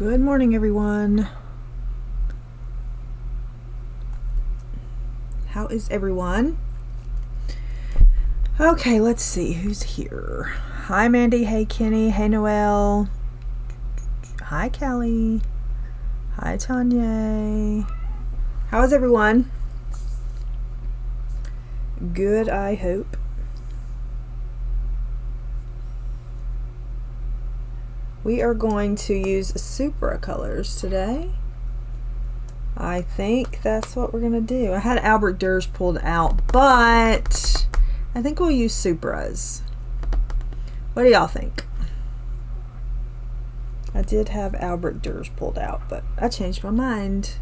Good morning, everyone. How is everyone? Okay, let's see who's here. Hi, Mandy. Hey, Kenny. Hey, Noelle. Hi, Kelly. Hi, Tanya. How is everyone? Good, I hope. We are going to use Supra colors today. I think that's what we're going to do. I had Albert Durs pulled out, but I think we'll use Supras. What do y'all think? I did have Albert Durs pulled out, but I changed my mind.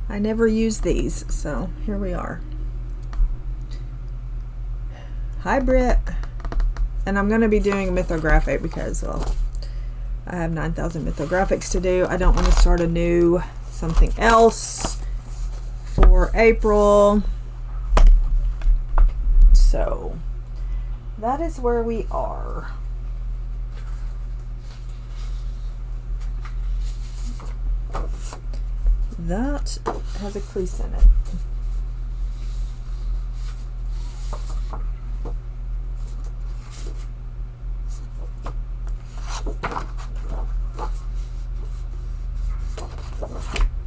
I never use these, so here we are. Hi, Britt. And I'm going to be doing a Mythographic because, well, I have 9,000 Mythographics to do. I don't want to start a new something else for April. So that is where we are. That has a crease in it.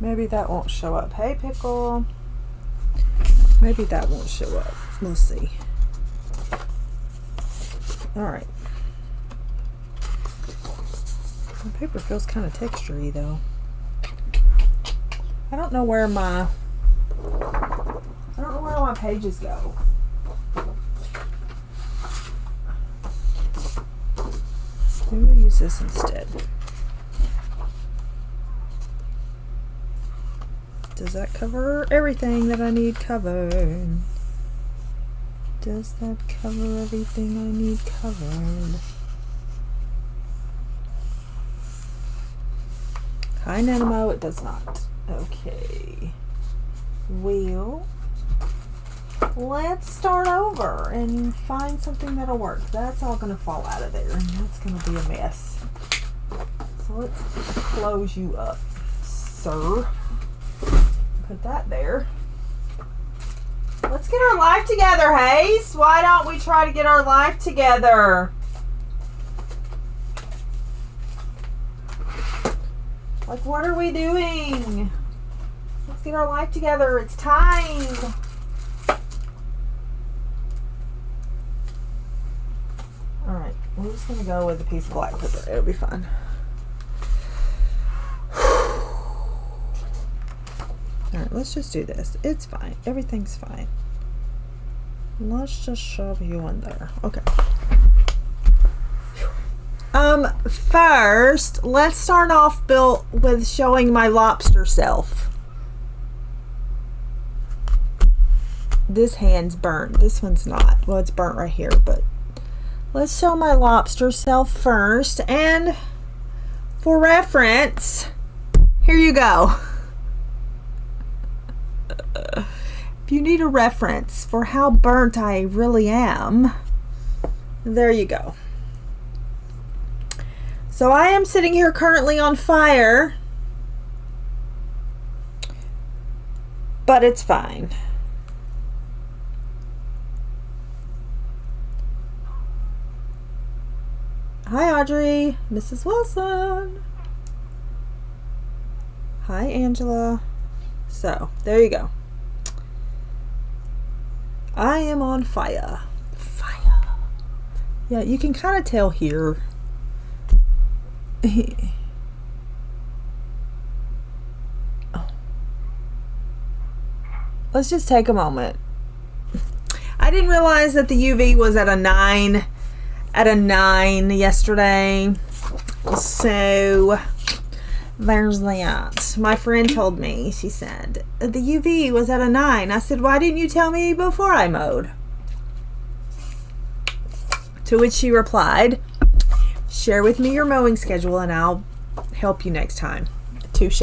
Maybe that won't show up. Hey, Pickle. Maybe that won't show up. We'll see. Alright. The paper feels kind of textury, though. I don't know where my pages go. Maybe we'll use this instead. Does that cover everything that I need covered? Does that cover everything I need covered? Hi, Neenah. It does not. Okay. Well, let's start over and find something that'll work. That's all going to fall out of there, and that's going to be a mess. So let's close you up, sir. Put that there. Let's get our life together, Hayes. Why don't we try to get our life together? Like, what are we doing? Let's get our life together. It's time. Alright, we're just going to go with a piece of black paper. It'll be fine. Alright, let's just do this. It's fine. Everything's fine. Let's just shove you in there. Okay. First, let's start off, Bill, with showing my lobster self. This hand's burnt. This one's not. Well, it's burnt right here, but let's show my lobster self first. And for reference, here you go. If you need a reference for how burnt I really am, there you go. So I am sitting here currently on fire, but it's fine. Hi, Audrey. Mrs. Wilson. Hi, Angela. So, there you go. I am on fire. Fire. Yeah, you can kind of tell here. Oh. Let's just take a moment. I didn't realize that the UV was at a 9 yesterday. So there's that. My friend told me, she said, the UV was at a 9. I said, why didn't you tell me before I mowed? To which she replied, share with me your mowing schedule and I'll help you next time. Touche.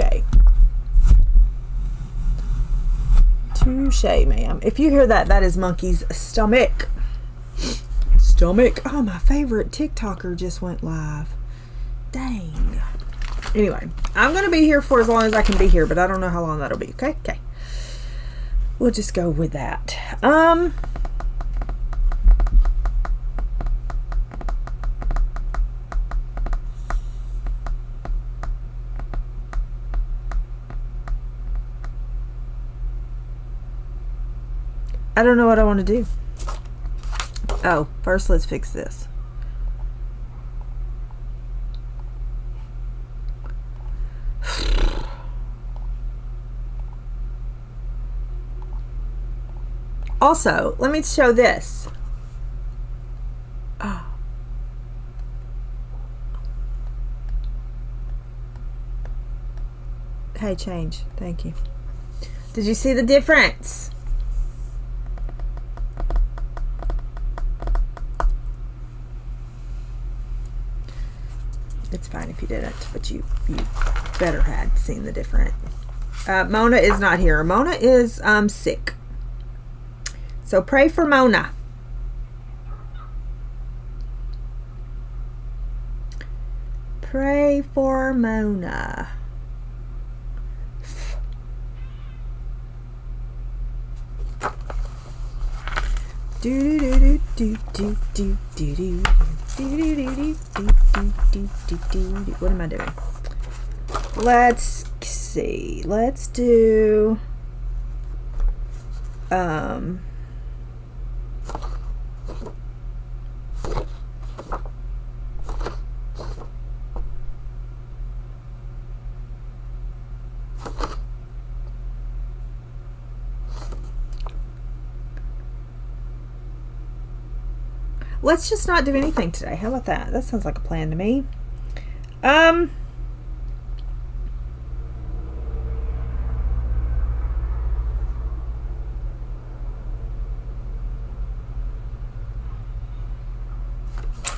Touche, ma'am. If you hear that, that is Monkey's stomach. Stomach. Oh, my favorite TikToker just went live. Dang. Anyway, I'm going to be here for as long as I can be here, but I don't know how long that'll be. Okay? Okay. We'll just go with that. I don't know what I want to do. Oh, first let's fix this. Also, let me show this. Oh. Hey, change. Thank you. Did you see the difference? It's fine if you didn't, but you better had seen the difference. Mona is not here. Mona is sick. So pray for Mona. Pray for Mona. Do do do do do do do do. What am I doing? Let's see. Let's do let's just not do anything today. How about that? That sounds like a plan to me.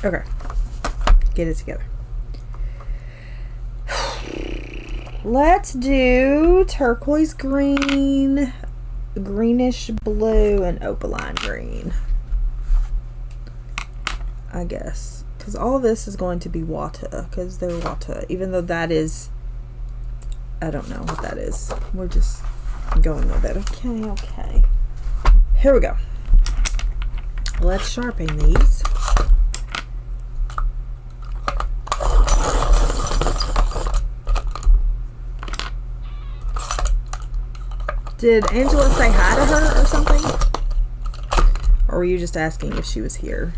Okay. Get it together. Let's do turquoise green, greenish blue, and opaline green. I guess, because all this is going to be water, because they're water, even though that is, I don't know what that is. We're just going with it. Okay, okay. Here we go. Let's sharpen these. Did Angela say hi to her or something? Or were you just asking if she was here?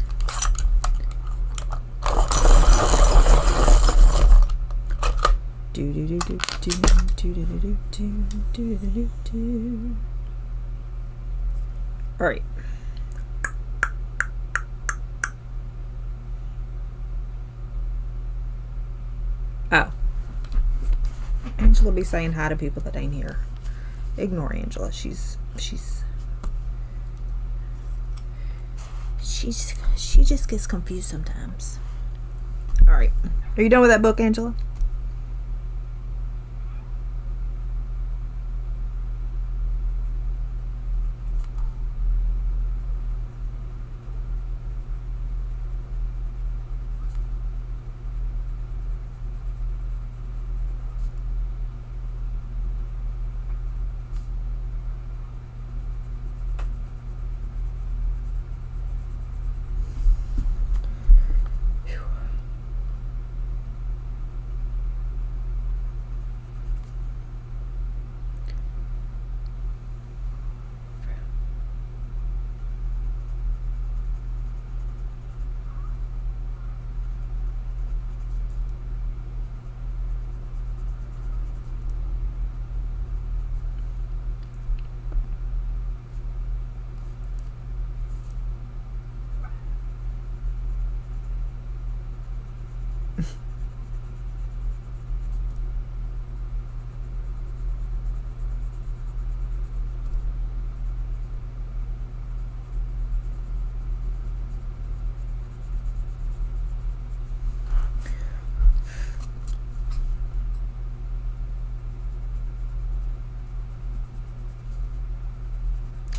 All right. Oh. Angela be saying hi to people that ain't here. Ignore Angela. She just gets confused sometimes. All right. Are you done with that book, Angela?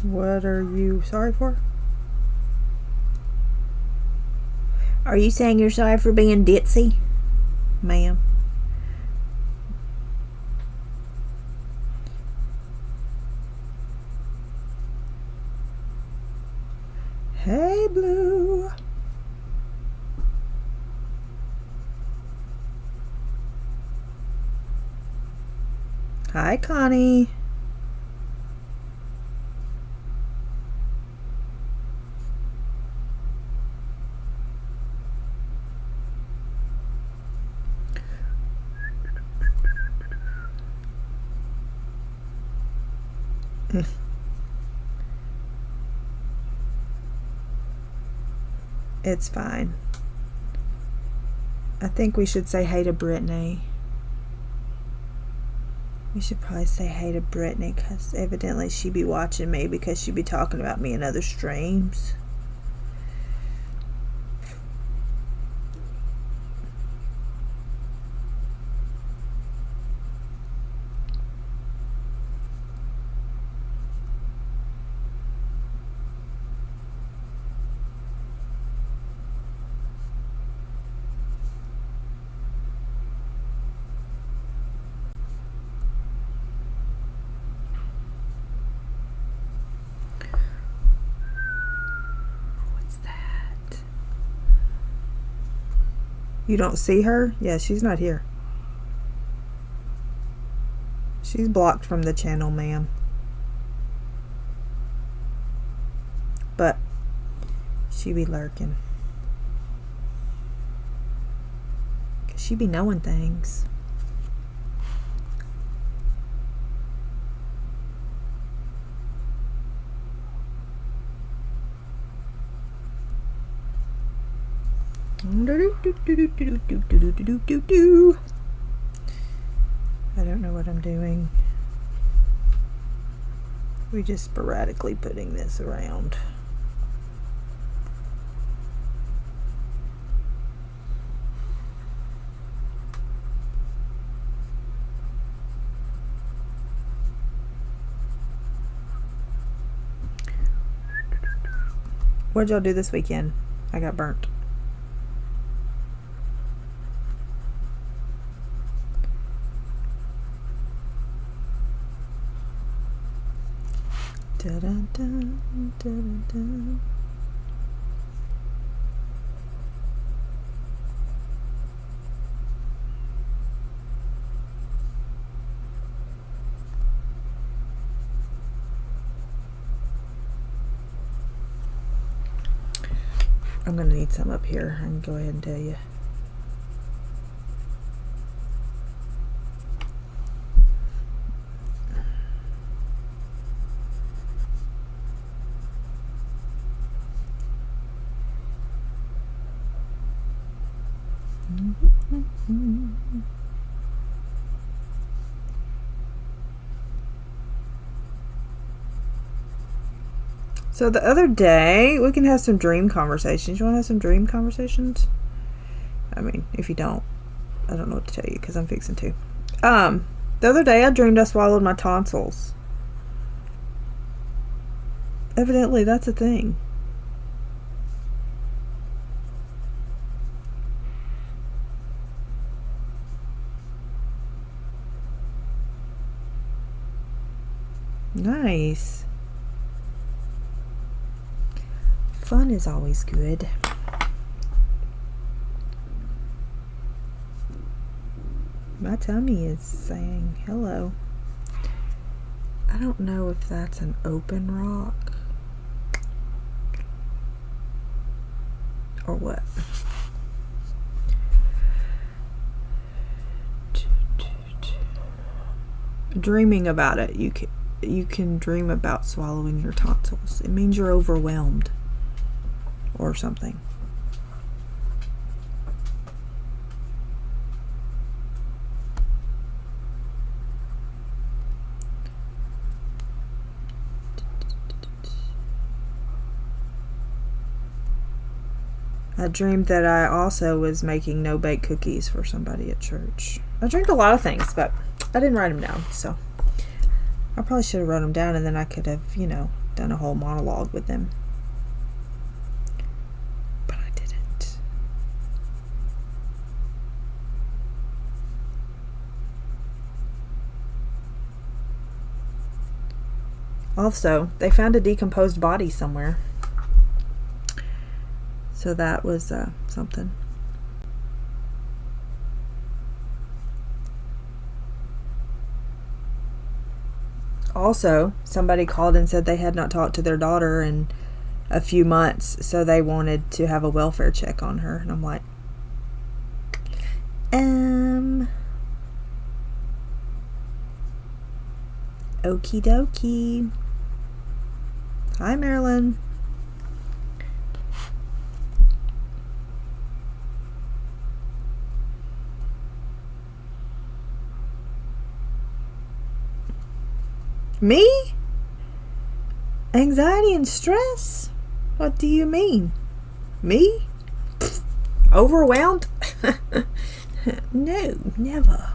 What are you sorry for? Are you saying you're sorry for being ditzy, ma'am? Hi, Connie. It's fine. I think we should say hey to Brittany. We should probably say hey to Brittany because evidently she be watching me because she be talking about me in other streams. You don't see her? Yeah, she's not here. She's blocked from the channel, ma'am. But she be lurking. 'Cause she be knowing things. I don't know what I'm doing. We're just sporadically putting this around. What'd y'all do this weekend? I got burnt. Da, da, da, da, da. I'm gonna need some up here. I can go ahead and tell you. So the other day, we can have some dream conversations. You want to have some dream conversations? I mean, if you don't, I don't know what to tell you because I'm fixing to. The other day I dreamed I swallowed my tonsils. Evidently, that's a thing. Nice. Fun is always good. My tummy is saying hello. I don't know if that's an open rock or what. Dreaming about it, you can dream about swallowing your tonsils. It means you're overwhelmed or something. I dreamed that I also was making no-bake cookies for somebody at church. I dreamed a lot of things, but I didn't write them down, so I probably should have wrote them down, and then I could have, you know, done a whole monologue with them. But I didn't. Also, they found a decomposed body somewhere. So that was something. Also, somebody called and said they had not talked to their daughter in a few months, so they wanted to have a welfare check on her. And I'm like, okie dokie. Hi, Marilyn. Me? Anxiety and stress? What do you mean? Me? Overwhelmed? No, never.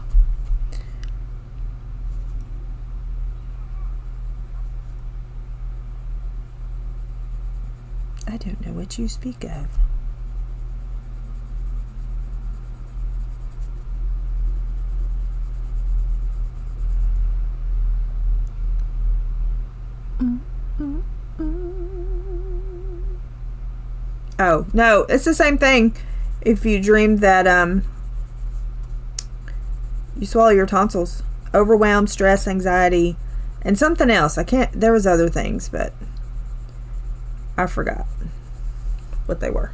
I don't know what you speak of. Oh, no, it's the same thing. If you dreamed that you swallow your tonsils. Overwhelmed, stress, anxiety, and something else. There was other things, but I forgot what they were.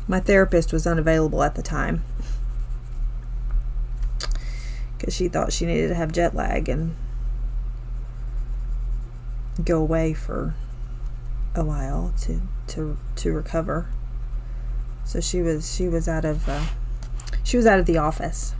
My therapist was unavailable at the time because she thought she needed to have jet lag and go away for a while to recover. So she was out of the office.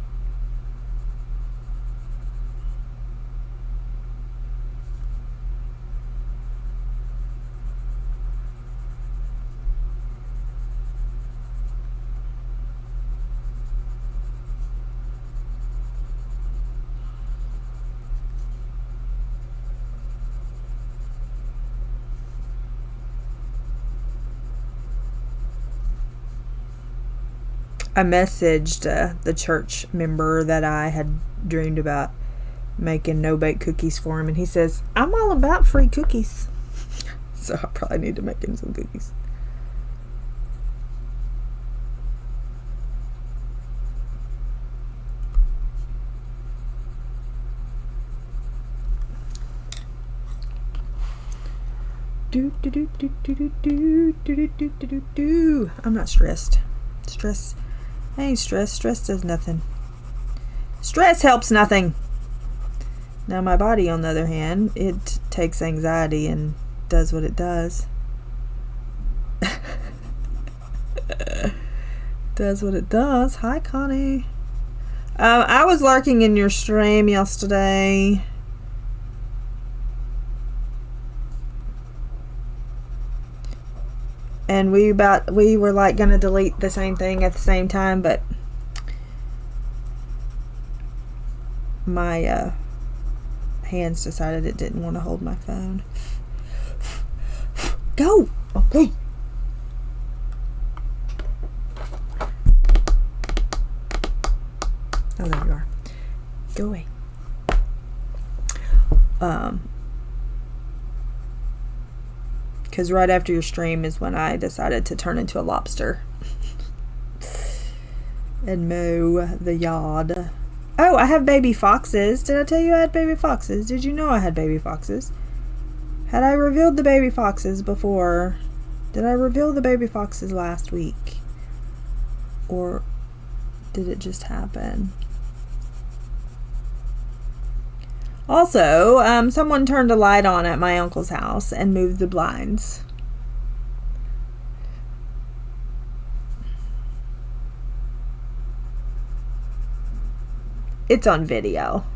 I messaged the church member that I had dreamed about making no-bake cookies for him, and he says, I'm all about free cookies. So I probably need to make him some cookies. I'm not stressed. I ain't stressed. Stress does nothing. Stress helps nothing. Now my body, on the other hand, it takes anxiety and does what it does. Does what it does. Hi, Connie. I was lurking in your stream yesterday. And we were like gonna delete the same thing at the same time, but my hands decided it didn't want to hold my phone. Go! Okay. Oh, there you are. Go away. Because right after your stream is when I decided to turn into a lobster and mow the yard. Oh, I have baby foxes. Did I tell you I had baby foxes? Did you know I had baby foxes? Had I revealed the baby foxes before? Did I reveal the baby foxes last week? Or did it just happen? Also, someone turned a light on at my uncle's house and moved the blinds. It's on video.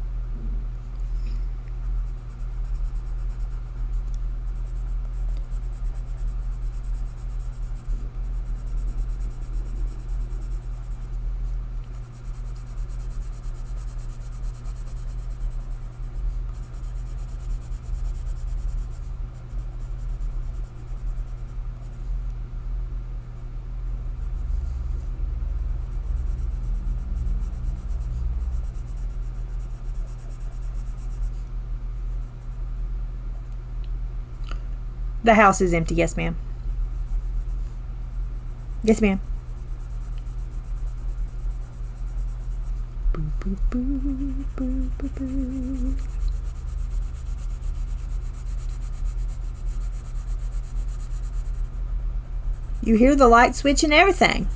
The house is empty, yes, ma'am. Yes, ma'am. Boo, boo, boo, boo, boo, boo. You hear the light switch and everything.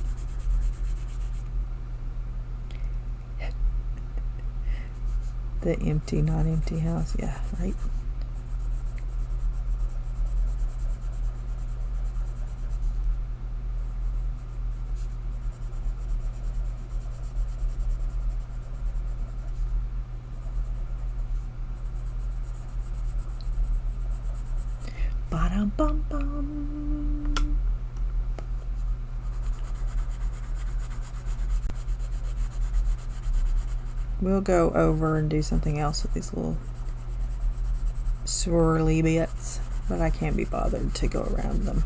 The empty, not empty house. Yeah, right. Ba-dum-bum-bum. We'll go over and do something else with these little swirly bits, but I can't be bothered to go around them.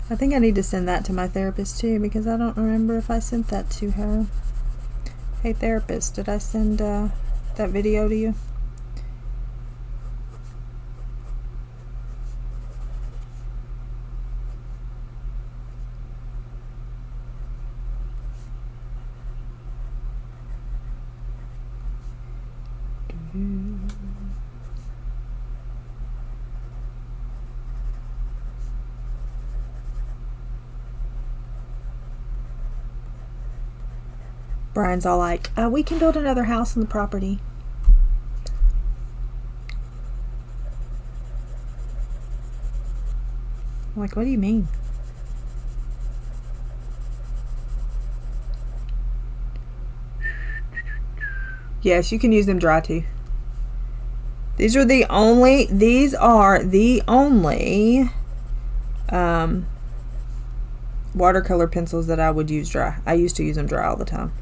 I think I need to send that to my therapist too, because I don't remember if I sent that to her. Hey therapist, did I send that video to you? Brian's all like, we can build another house on the property. I'm like, what do you mean? Yes, you can use them dry too. These are the only watercolor pencils that I would use dry. I used to use them dry all the time.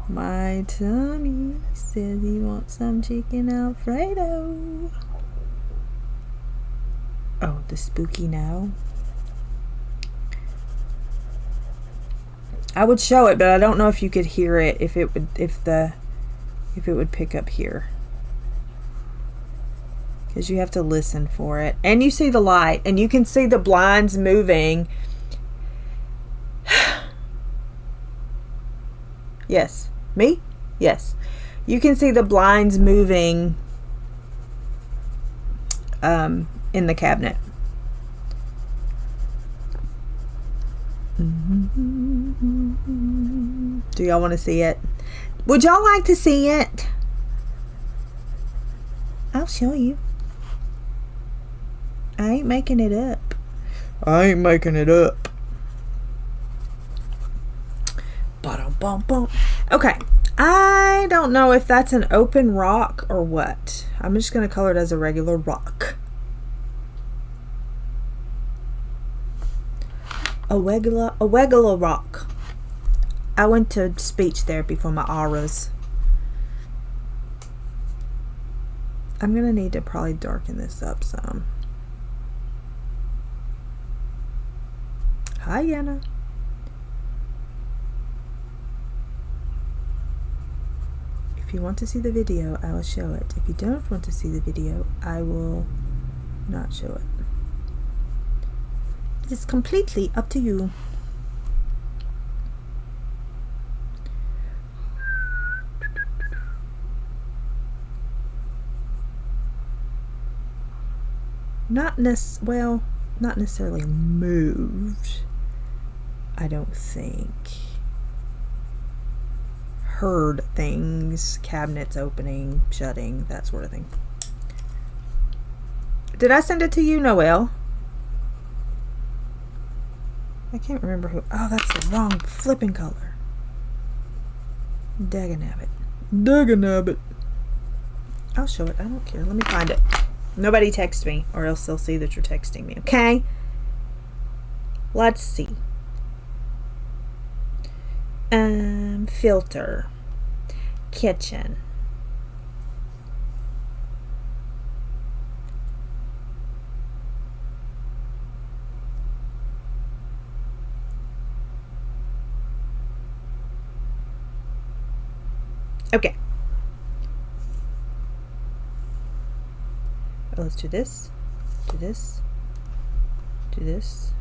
My tummy says he wants some chicken Alfredo. Oh, the spooky now. I would show it, but I don't know if you could hear it, if it would pick up here. Because you have to listen for it. And you see the light, and you can see the blinds moving. Yes. Me? Yes. You can see the blinds moving in the cabinet. Do y'all want to see it? Would y'all like to see it? I'll show you. I ain't making it up. I ain't making it up. Ba-dum-bum-bum. Okay. I don't know if that's an open rock or what. I'm just going to color it as a regular rock. A regular rock. I went to speech therapy for my auras. I'm going to need to probably darken this up some. Hi, Yana. If you want to see the video, I will show it. If you don't want to see the video, I will not show it. It is completely up to you. Not necessarily moved, I don't think. Heard things, cabinets opening, shutting, that sort of thing. Did I send it to you, Noelle? I can't remember who. Oh, that's the wrong flipping color. Daganabbit. Daganabbit. I'll show it. I don't care. Let me find it. Nobody text me, or else they'll see that you're texting me. Okay? Let's see. Filter. Kitchen. Okay. Oh, let's do this. Do this. Do this.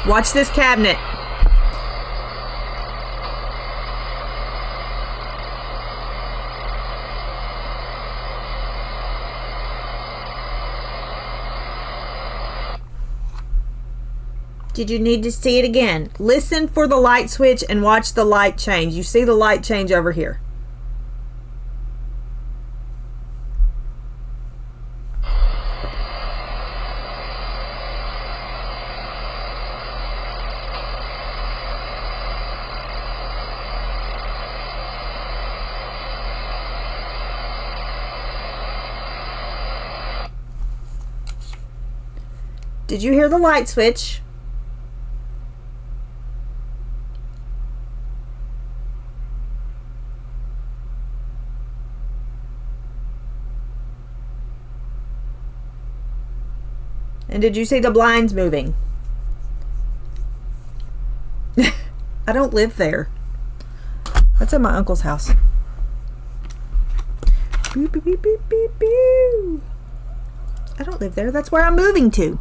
Watch this cabinet. Did you need to see it again? Listen for the light switch and watch the light change. You see the light change over here. Did you hear the light switch? And did you see the blinds moving? I don't live there. That's at my uncle's house. Boop, boop, boop, boop, boop, boop. I don't live there. That's where I'm moving to.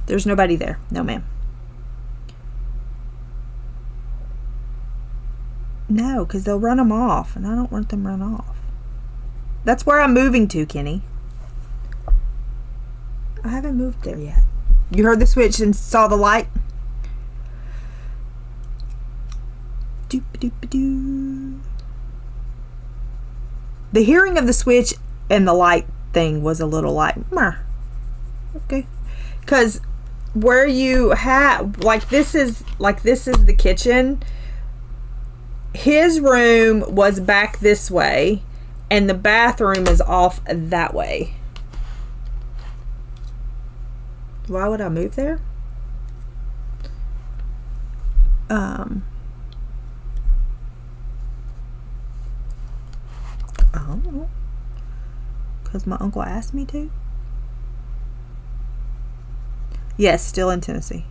There's nobody there. No, ma'am. No, because they'll run them off, and I don't want them run off. That's where I'm moving to, Kenny. I haven't moved there yet. You heard the switch and saw the light? Doop-a-doop-a-doo. The hearing of the switch and the light thing was a little like, okay. Because where you have, like this is the kitchen. His room was back this way, and the bathroom is off that way. Why would I move there? I don't know. Because my uncle asked me to. Yes, still in Tennessee.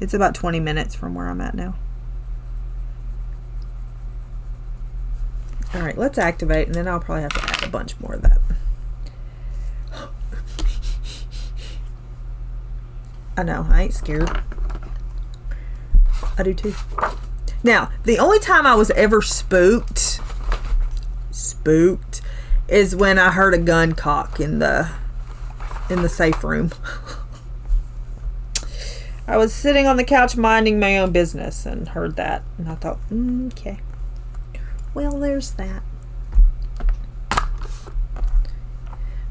It's about 20 minutes from where I'm at now. Alright, let's activate, and then I'll probably have to add a bunch more of that. I know, I ain't scared. I do too. Now, the only time I was ever spooked is when I heard a gun cock in the safe room. I was sitting on the couch minding my own business and heard that, and I thought, okay. Well, there's that.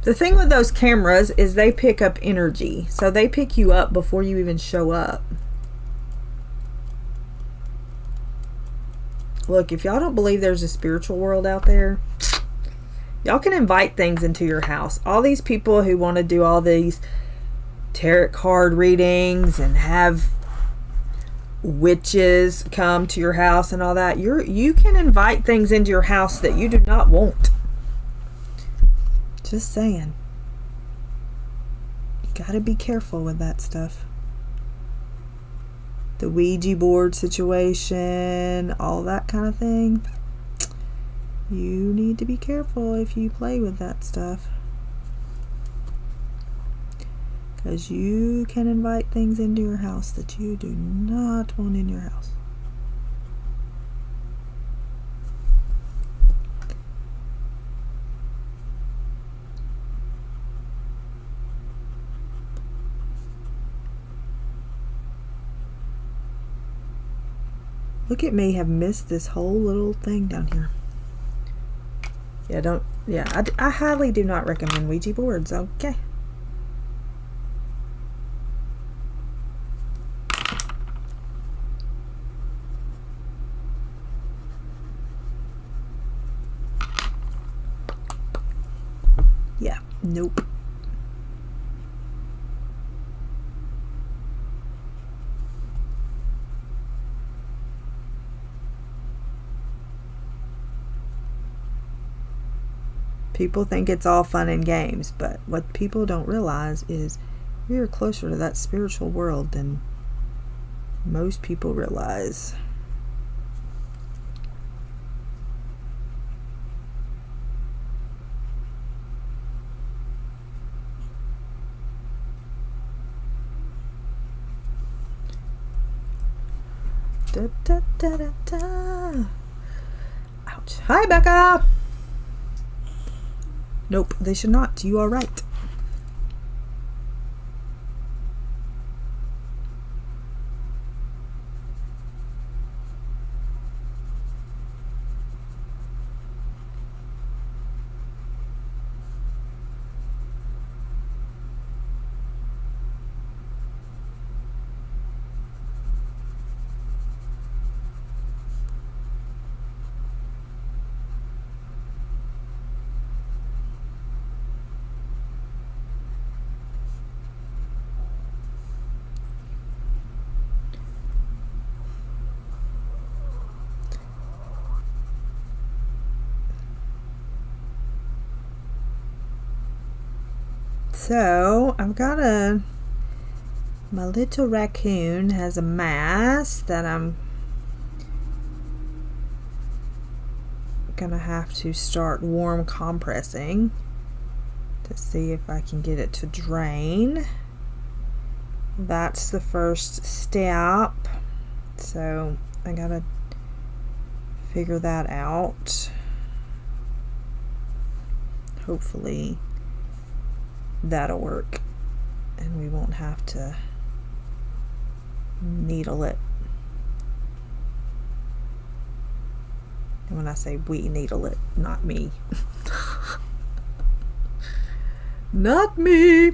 The thing with those cameras is they pick up energy. So they pick you up before you even show up. Look, if y'all don't believe there's a spiritual world out there, y'all can invite things into your house. All these people who want to do all these tarot card readings and have witches come to your house and all that, you can invite things into your house that you do not want. Just saying. You gotta be careful with that stuff. The Ouija board situation, all that kind of thing. You need to be careful if you play with that stuff. Because you can invite things into your house that you do not want in your house. Look at me, have missed this whole little thing down here. I highly do not recommend Ouija boards. Okay. Yeah, nope. People think it's all fun and games, but what people don't realize is we are closer to that spiritual world than most people realize. Da, da, da, da, da. Ouch. Hi, Becca. Nope, they should not. You are right. So I've got my little raccoon has a mask that I'm gonna have to start warm compressing to see if I can get it to drain. That's the first step, so I gotta figure that out. Hopefully that'll work and we won't have to needle it. And when I say we needle it, not me. Not me.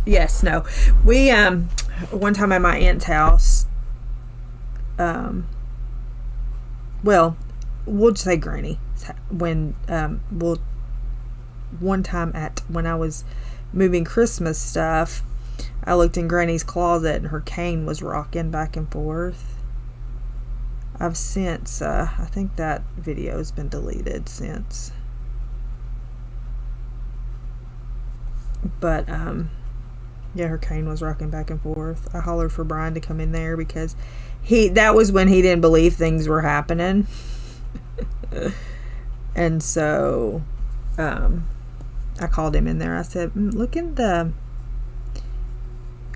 Yes, no. We one time at my aunt's house, well, we'll just say Granny, when one time when I was moving Christmas stuff, I looked in Granny's closet and her cane was rocking back and forth. I've since I think that video has been deleted since, but yeah, her cane was rocking back and forth. I hollered for Brian to come in there because that was when he didn't believe things were happening. And so I called him in there. I said, look in the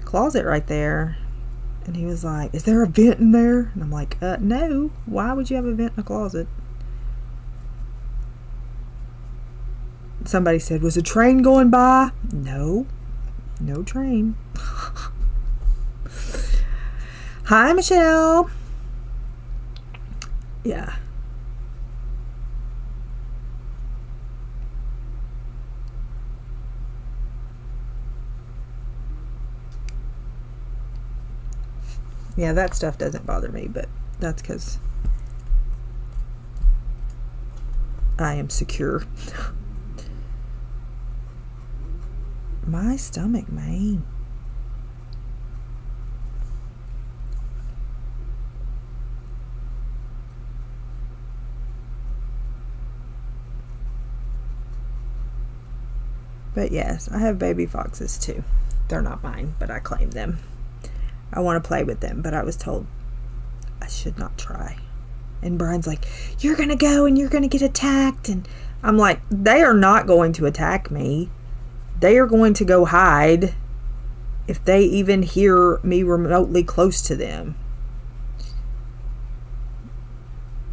closet right there. And he was like, is there a vent in there? And I'm like, no. Why would you have a vent in a closet? Somebody said, was a train going by? No. No train. Hi, Michelle. Yeah. Yeah, that stuff doesn't bother me, but that's because I am secure. My stomach, man. But yes, I have baby foxes too. They're not mine, but I claim them. I want to play with them, but I was told I should not try. And Brian's like, you're going to go and you're going to get attacked. And I'm like, they are not going to attack me. They are going to go hide if they even hear me remotely close to them.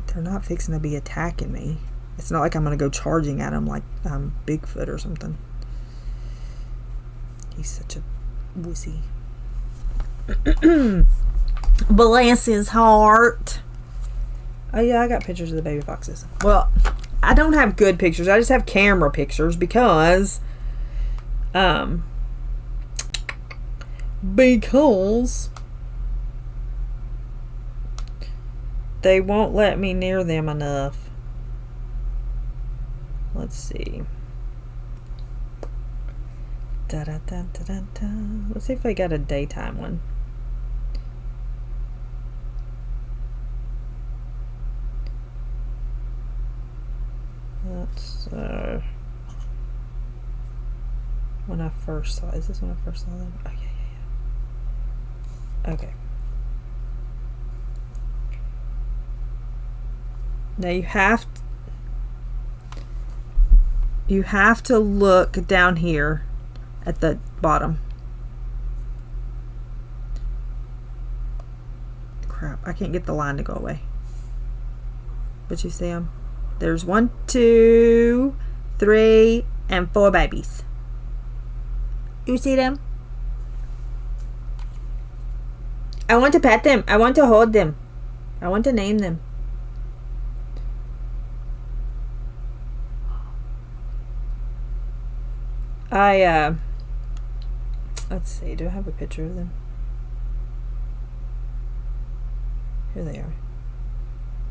They're not fixing to be attacking me. It's not like I'm going to go charging at them like I'm Bigfoot or something. He's such a wussy. Bless his heart. Oh yeah, I got pictures of the baby foxes. Well, I don't have good pictures. I just have camera pictures because they won't let me near them enough. Let's see. Da, da, da, da, da, da. Let's see if I got a daytime one. Let's when I first saw. Is this when I first saw them? Oh yeah. Okay. Now you have to look down here at the bottom. Crap, I can't get the line to go away. But you see them? There's 1, 2, 3, and 4 babies. You see them? I want to pet them. I want to hold them. I want to name them. Let's see, do I have a picture of them? Here they are.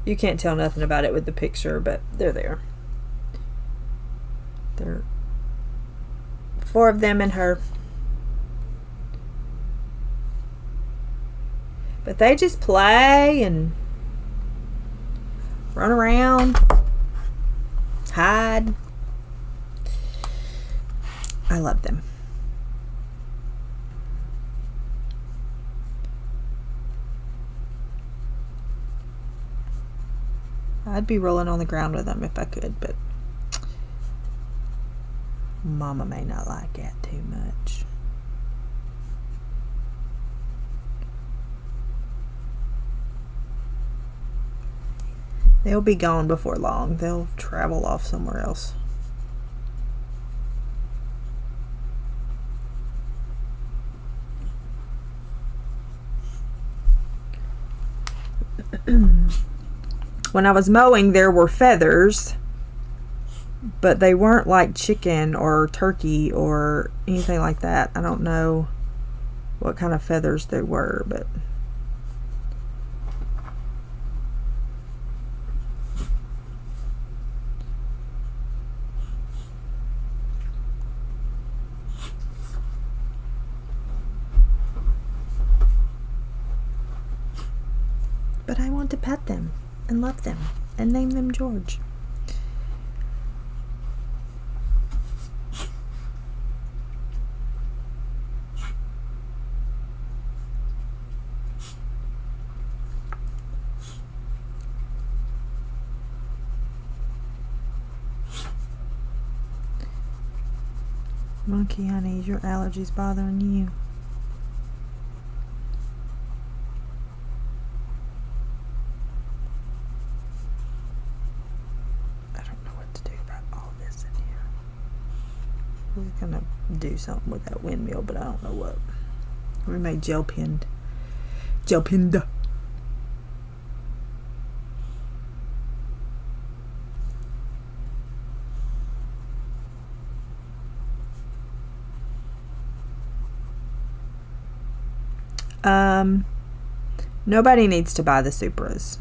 You can't tell nothing about it with the picture, but they're there. There are 4 of them and her. But they just play and run around, hide. I love them. I'd be rolling on the ground with them if I could, but Mama may not like that too much. They'll be gone before long. They'll travel off somewhere else. When I was mowing, there were feathers, but they weren't like chicken or turkey or anything like that. I don't know what kind of feathers they were, but I want to pet them and love them and name them George. Monkey, honey, is your allergies bothering you? I was gonna do something with that windmill, but I don't know what. We made gel pinned. Nobody needs to buy the Supras.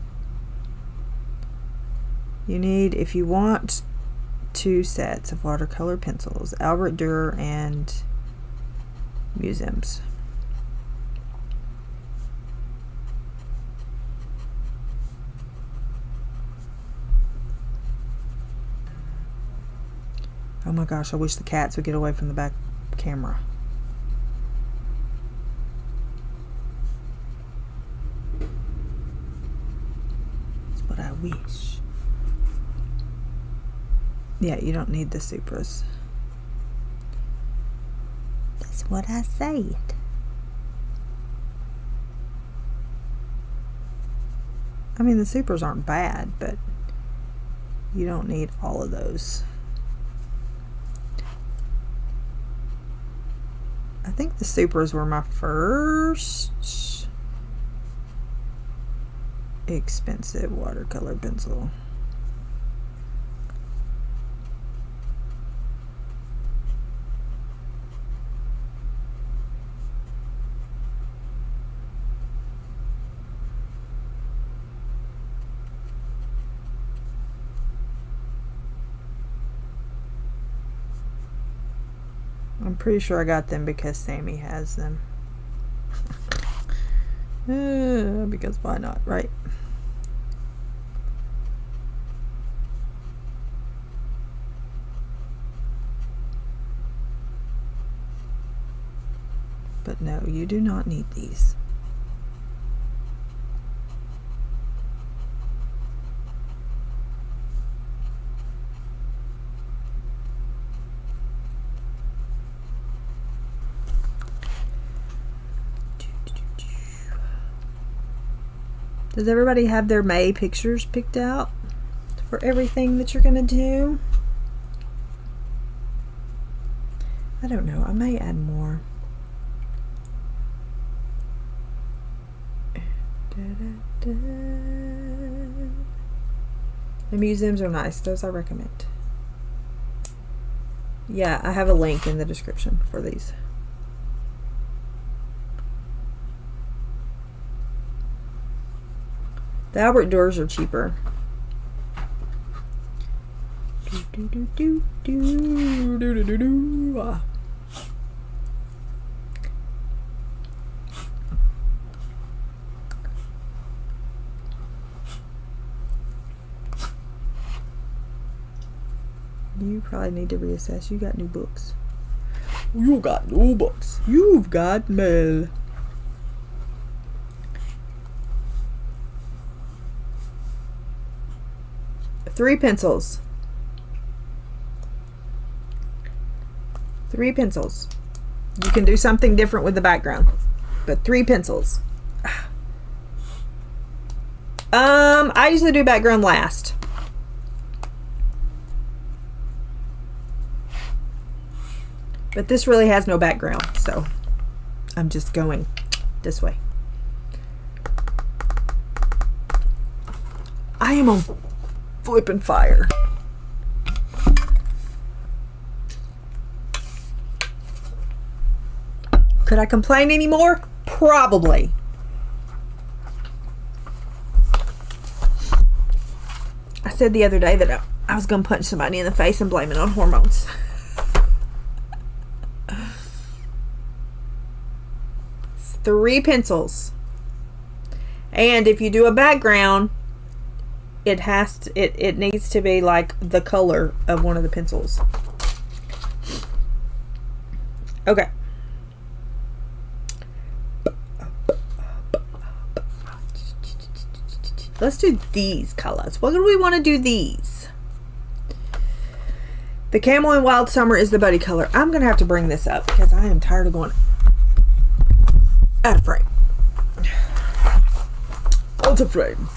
You need, if you want 2 sets of watercolor pencils, Albert Dürer and Museums. Oh my gosh, I wish the cats would get away from the back camera. That's what I wish. Yeah, you don't need the Supras. That's what I said. I mean, the Supras aren't bad, but you don't need all of those. I think the Supras were my first expensive watercolor pencil. I'm pretty sure I got them because Sammy has them. Because why not, right? No, you do not need these. Does everybody have their May pictures picked out for everything that you're going to do? I don't know. I may add more. The museums are nice. Those I recommend. Yeah, I have a link in the description for these. The Albert Doors are cheaper. You probably need to reassess. You got new books. You got new books. You've got mail. Three pencils. 3 pencils. You can do something different with the background, but 3 pencils. I usually do background last. But this really has no background, so I'm just going this way. I am on flipping fire. Could I complain anymore? Probably. I said the other day that I was going to punch somebody in the face and blame it on hormones. Three pencils. And if you do a background, it needs to be like the color of one of the pencils. Okay. Let's do these colors. What do we want to do these? The Camel and Wild Summer is the buddy color. I'm going to have to bring this up because I am tired of going out of frame. Out of frame.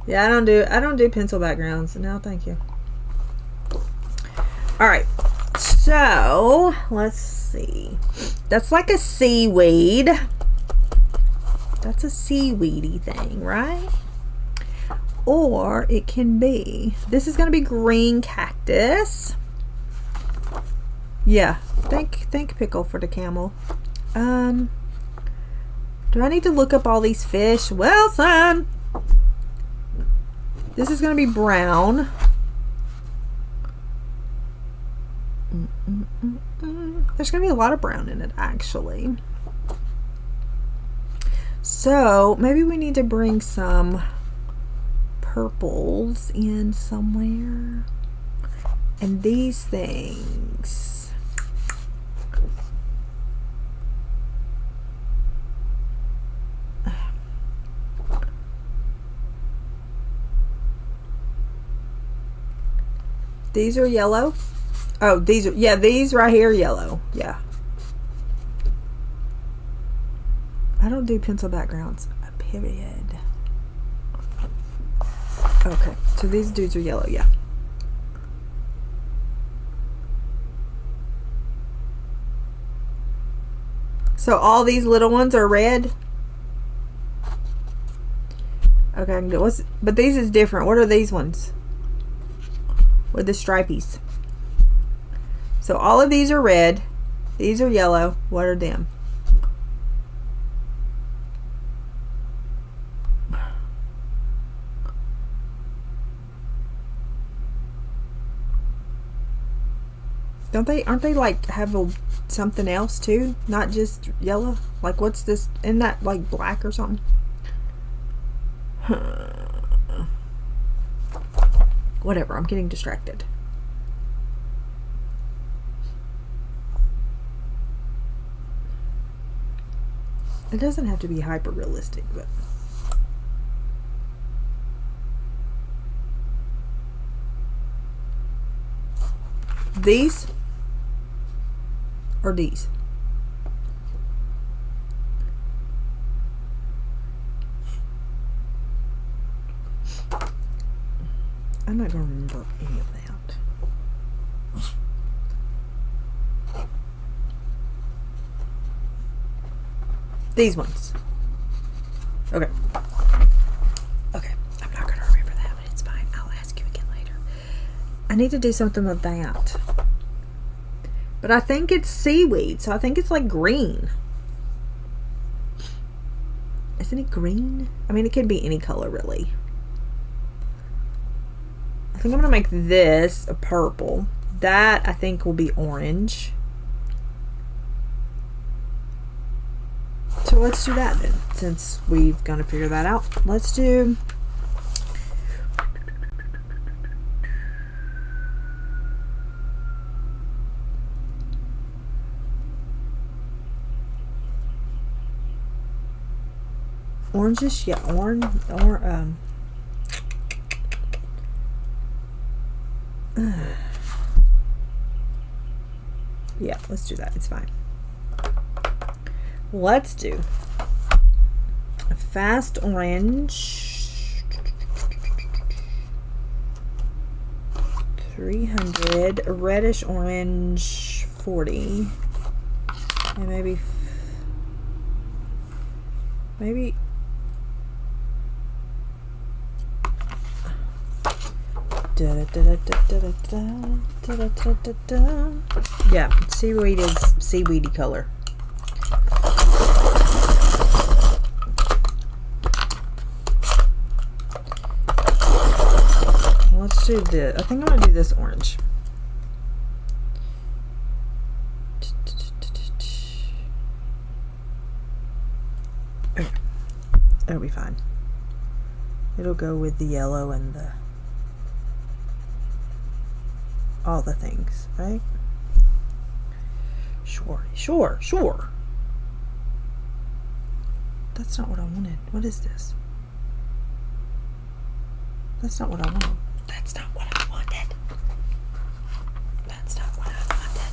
Yeah, I don't do pencil backgrounds. No, thank you. All right. So, let's see. That's like a seaweed. That's a seaweedy thing, right? Or it can be, this is going to be green cactus. Yeah, think pickle for the camel. Do I need to look up all these fish? Well, son, this is going to be brown. There's going to be a lot of brown in it, actually. So maybe we need to bring some purples in somewhere. And these things. These are yellow. Oh, these are, yeah, these right here yellow. Yeah. I don't do pencil backgrounds, period. Okay, so these dudes are yellow, yeah. So all these little ones are red. Okay, I can do what's, but these is different. What are these ones? With the stripies. So all of these are red. These are yellow. What are them? Aren't they like have something else too? Not just yellow? Like what's this? Isn't that like black or something? Whatever, I'm getting distracted. It doesn't have to be hyper realistic, but these or these? I'm not gonna remember any of that. These ones. Okay. Okay. I'm not gonna remember that, but it's fine. I'll ask you again later. I need to do something with that. But I think it's seaweed, so I think it's like green. Isn't it green? I mean, it could be any color, really. I think I'm gonna make this a purple. That, I think, will be orange. So let's do that then, since we've got to figure that out. Let's do orangish, yeah, yeah, let's do that. It's fine. Let's do a fast orange, 300, a reddish orange, 40, and maybe yeah, seaweed is seaweedy color. Let's do this. I think I'm gonna do this orange. Okay. It'll be fine. It'll go with the yellow and the all the things, right? Sure. That's not what I wanted. What is this? That's not what I wanted. That's not what I wanted. That's not what I wanted.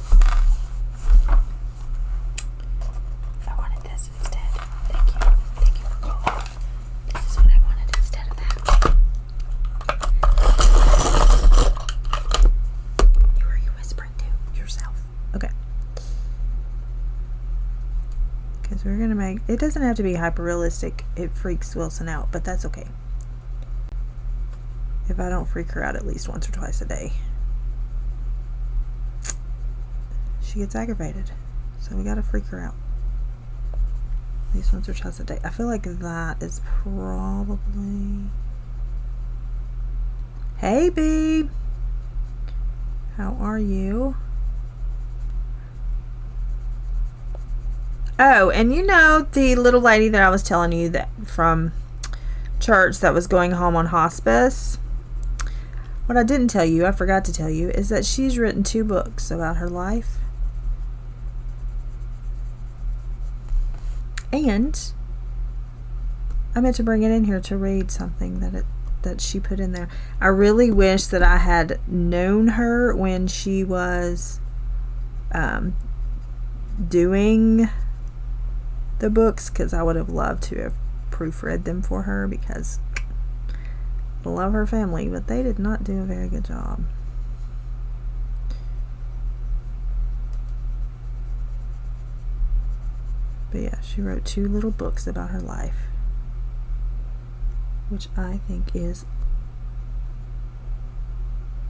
I wanted this instead. Thank you. Thank you for calling. This is what I wanted instead of that. Who are you whispering to? Yourself. Okay. Because we're going to make... It doesn't have to be hyper realistic. It freaks Wilson out, but that's okay. If I don't freak her out at least once or twice a day, she gets aggravated. So we gotta freak her out at least once or twice a day. I feel like that is probably... Hey, babe. How are you? Oh, and you know the little lady that I was telling you that from church that was going home on hospice? What I didn't tell you, I forgot to tell you, is that she's written 2 books about her life. And I meant to bring it in here to read something that she put in there. I really wish that I had known her when she was doing the books, because I would have loved to have proofread them for her, because I love her family, but they did not do a very good job. But yeah, she wrote 2 little books about her life, which I think is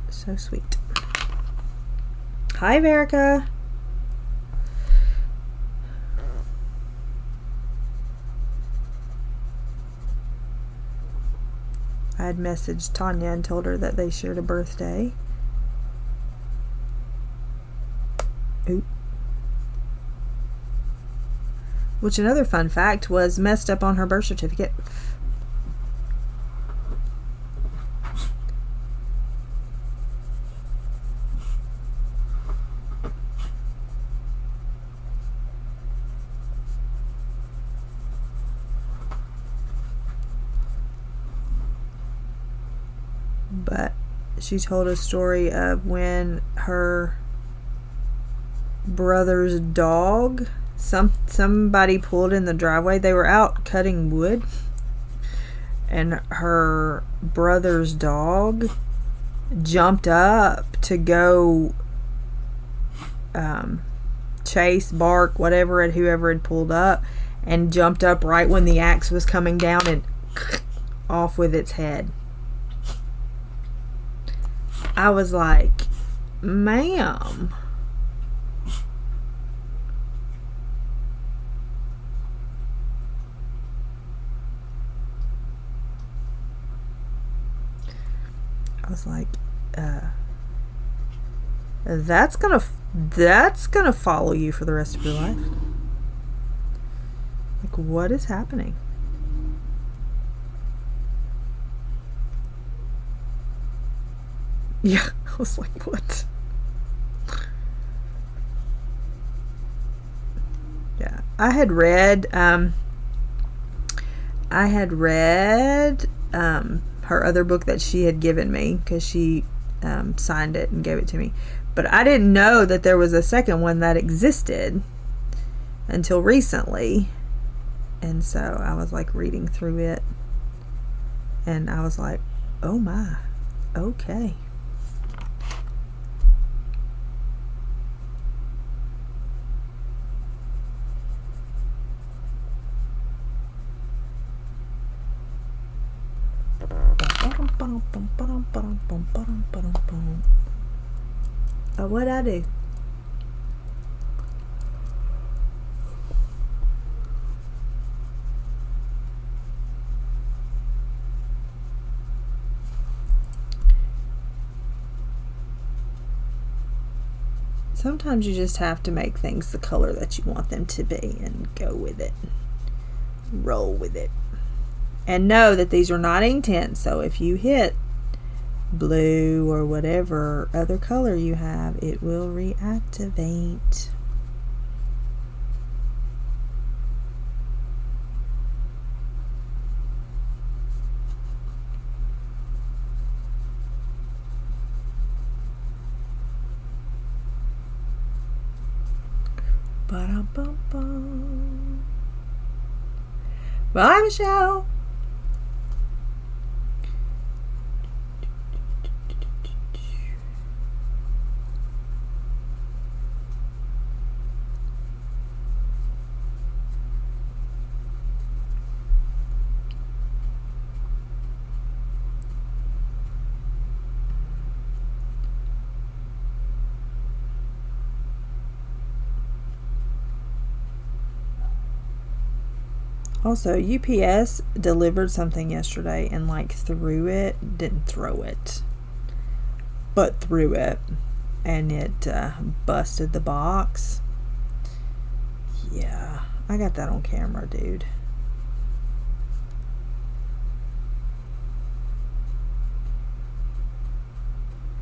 so sweet. Hi, Verica. I had messaged Tanya and told her that they shared a birthday. Oop. Which, another fun fact, was messed up on her birth certificate. she told a story of when her brother's dog, somebody pulled in the driveway. They were out cutting wood, and her brother's dog jumped up to go chase, bark, whatever, at whoever had pulled up, and jumped up right when the axe was coming down and off with its head. I was like, ma'am. I was like, that's gonna follow you for the rest of your life. Like, what is happening? Yeah, I was like, what? Yeah, I had read her other book that she had given me, because she signed it and gave it to me, but I didn't know that there was a second one that existed until recently. And so I was like reading through it, and I was like, oh my, okay. What'd I do? Sometimes you just have to make things the color that you want them to be and go with it. Roll with it. And know that these are not ink tints, so if you hit blue or whatever other color you have, it will reactivate. Ba-dum-bum-bum. Bye, Michelle. Also, UPS delivered something yesterday and like didn't throw it, but threw it, and it busted the box. Yeah, I got that on camera, dude.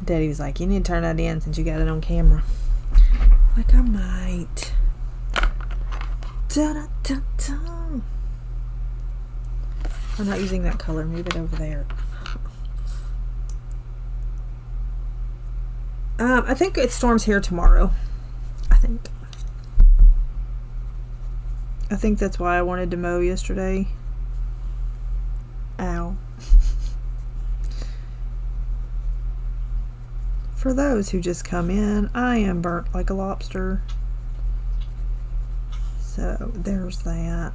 Daddy was like, you need to turn that in since you got it on camera. Like, I might. Da-da-da-da. I'm not using that color. Move it over there. I think it storms here tomorrow. I think that's why I wanted to mow yesterday. Ow. For those who just come in, I am burnt like a lobster. So there's that.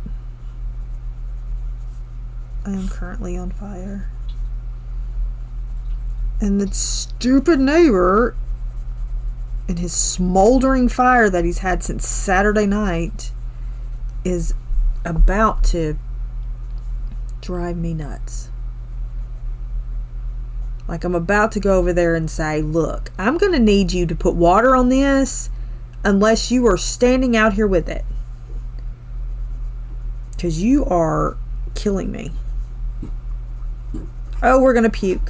I am currently on fire. And the stupid neighbor and his smoldering fire that he's had since Saturday night is about to drive me nuts. Like, I'm about to go over there and say, look, I'm going to need you to put water on this unless you are standing out here with it. Because you are killing me. Oh, we're going to puke.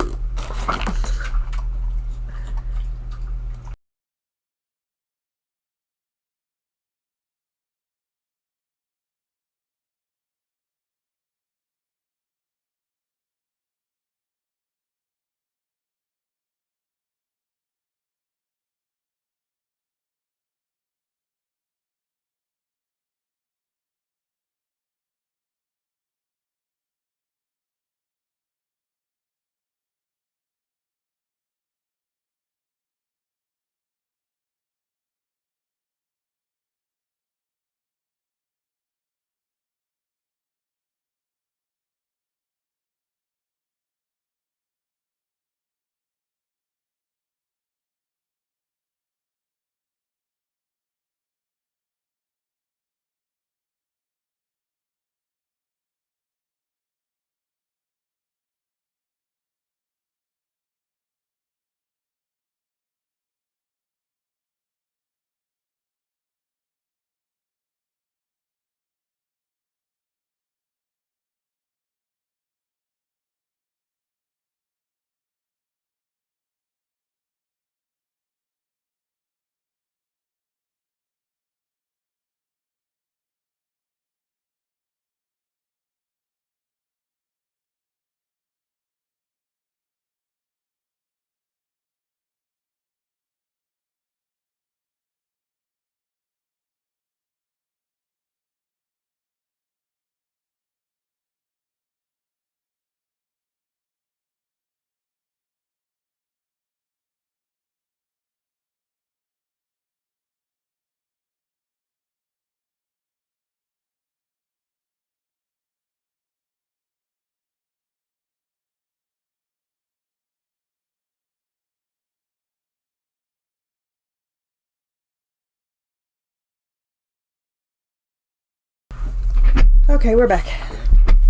Okay, we're back.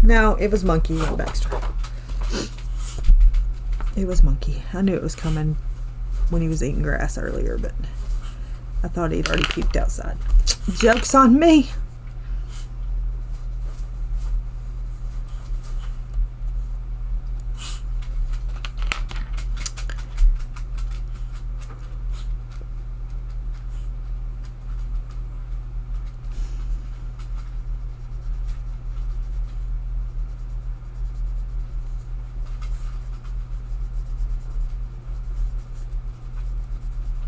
No, it was Monkey in the backstory. It was Monkey. I knew it was coming when he was eating grass earlier, but I thought he'd already peeped outside. Joke's on me.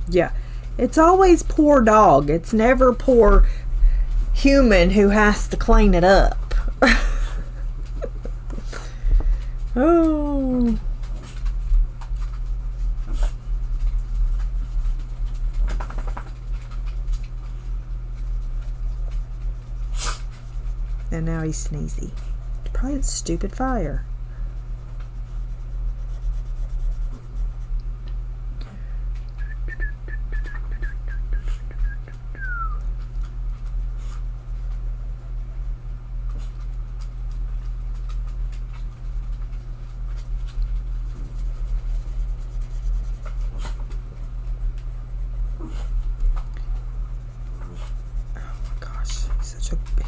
Yeah, it's always poor dog. It's never poor human who has to clean it up. Oh. And now he's sneezy. It's probably the stupid fire.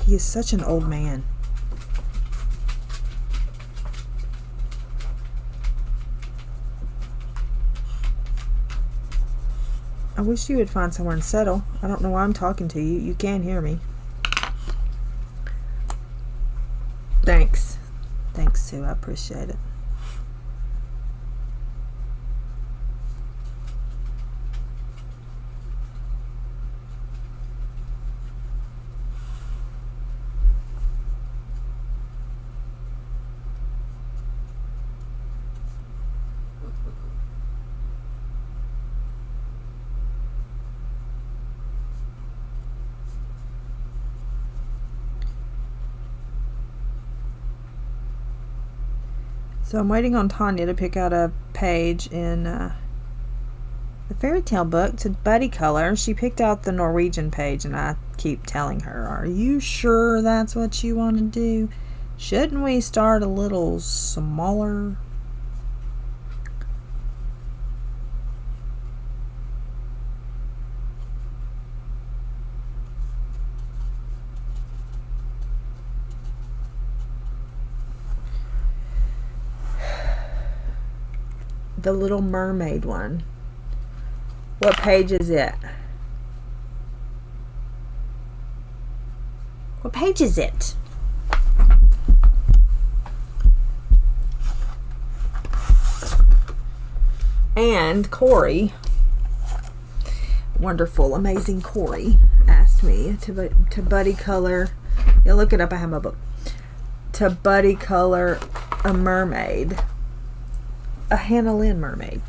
He is such an old man. I wish you would find somewhere and settle. I don't know why I'm talking to you. You can hear me. Thanks. Thanks, Sue. I appreciate it. So I'm waiting on Tanya to pick out a page in the fairy tale book to buddy color. She picked out the Norwegian page, and I keep telling her, are you sure that's what you want to do? Shouldn't we start a little smaller? The Little Mermaid one. What page is it? What page is it? And Corey, wonderful, amazing Corey, asked me to buddy color. Yeah, look it up. I have my book. To buddy color a mermaid. A Hannah Lynn mermaid.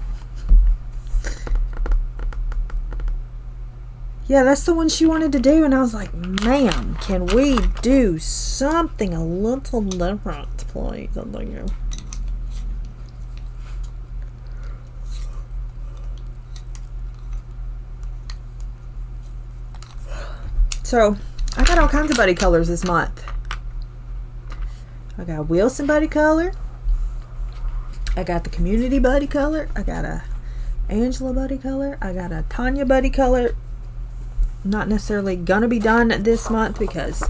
Yeah, that's the one she wanted to do, and I was like, ma'am, can we do something a little different, please? I'm like, yeah. So, I got all kinds of buddy colors this month. I got Wilson buddy color. I got the community buddy color. I got a Angela buddy color. I got a Tanya buddy color. Not necessarily gonna be done this month because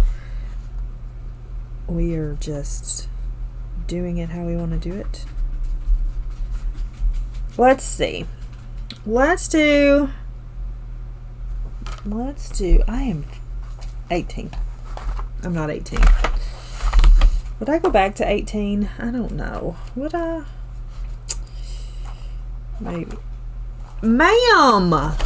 we are just doing it how we want to do it. Let's see. Let's do I am 18. I'm not 18. Would I go back to 18? I don't know. Would I? Maybe. Ma'am!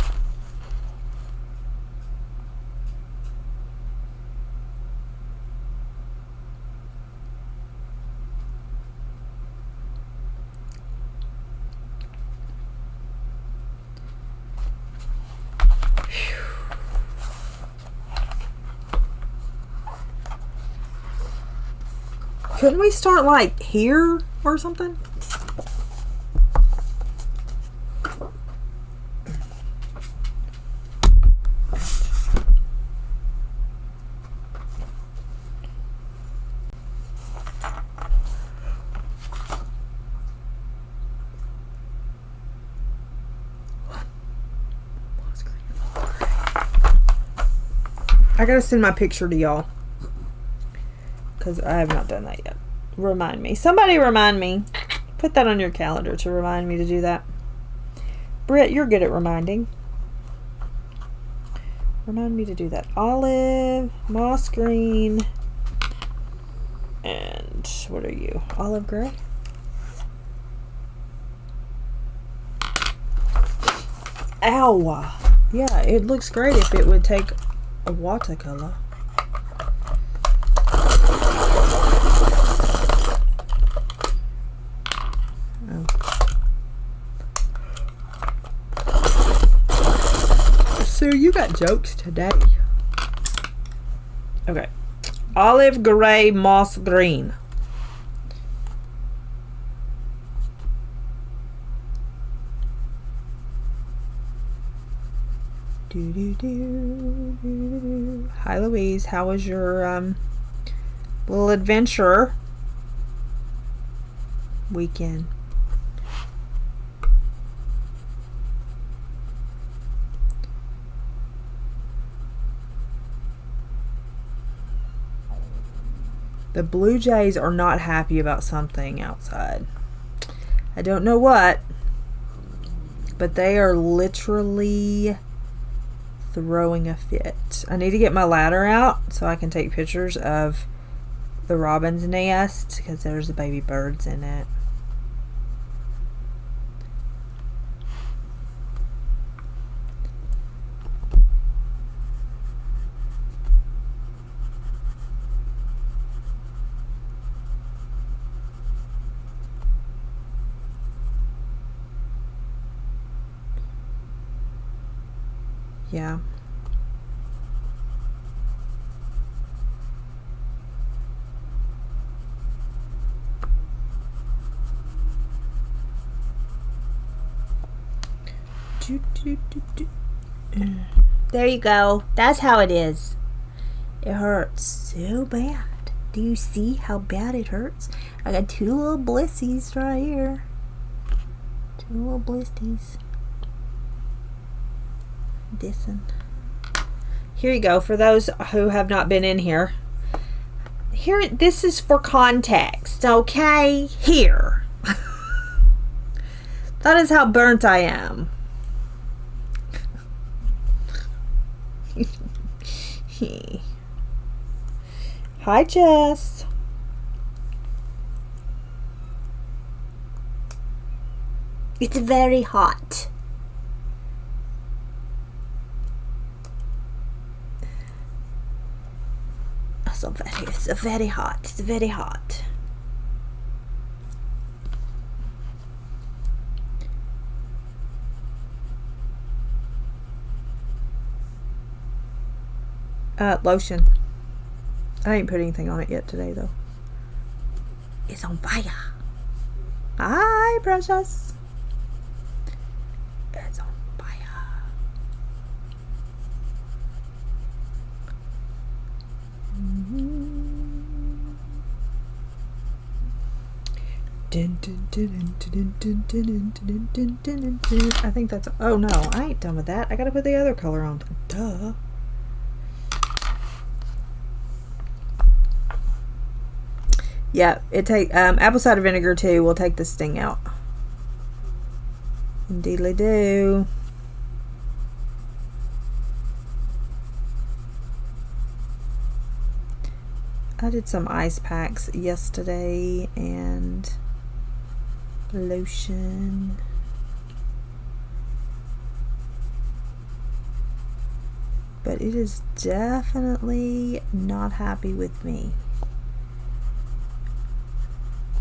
Couldn't we start like here or something? I gotta send my picture to y'all because I have not done that yet. Remind me. Somebody remind me. Put that on your calendar to remind me to do that. Britt, you're good at reminding. Remind me to do that. Olive, moss green, and what are you? Olive gray? Ow! Yeah, it looks great if it would take a watercolor. Oh. So you got jokes today. Okay. Olive gray, moss green. Hi Louise, how was your little adventure weekend? The Blue Jays are not happy about something outside. I don't know what, but they are literally throwing a fit. I need to get my ladder out so I can take pictures of the robin's nest because there's the baby birds in it. Yeah. There you go. That's how it is. It hurts so bad. Do you see how bad it hurts? I got two little blissies right here. Two little blissies. Here you go. For those who have not been in here, this is for context, okay? Here. That is how burnt I am. Hi, Jess. It's very hot. It's very hot. It's very hot. Lotion. I ain't put anything on it yet today though. It's on fire. Hi, precious. It's on fire. I think that's. Oh no, I ain't done with that. I gotta put the other color on. Duh. Yeah, it take apple cider vinegar too will take the sting out. Indeedly do. I did some ice packs yesterday and lotion. But it is definitely not happy with me.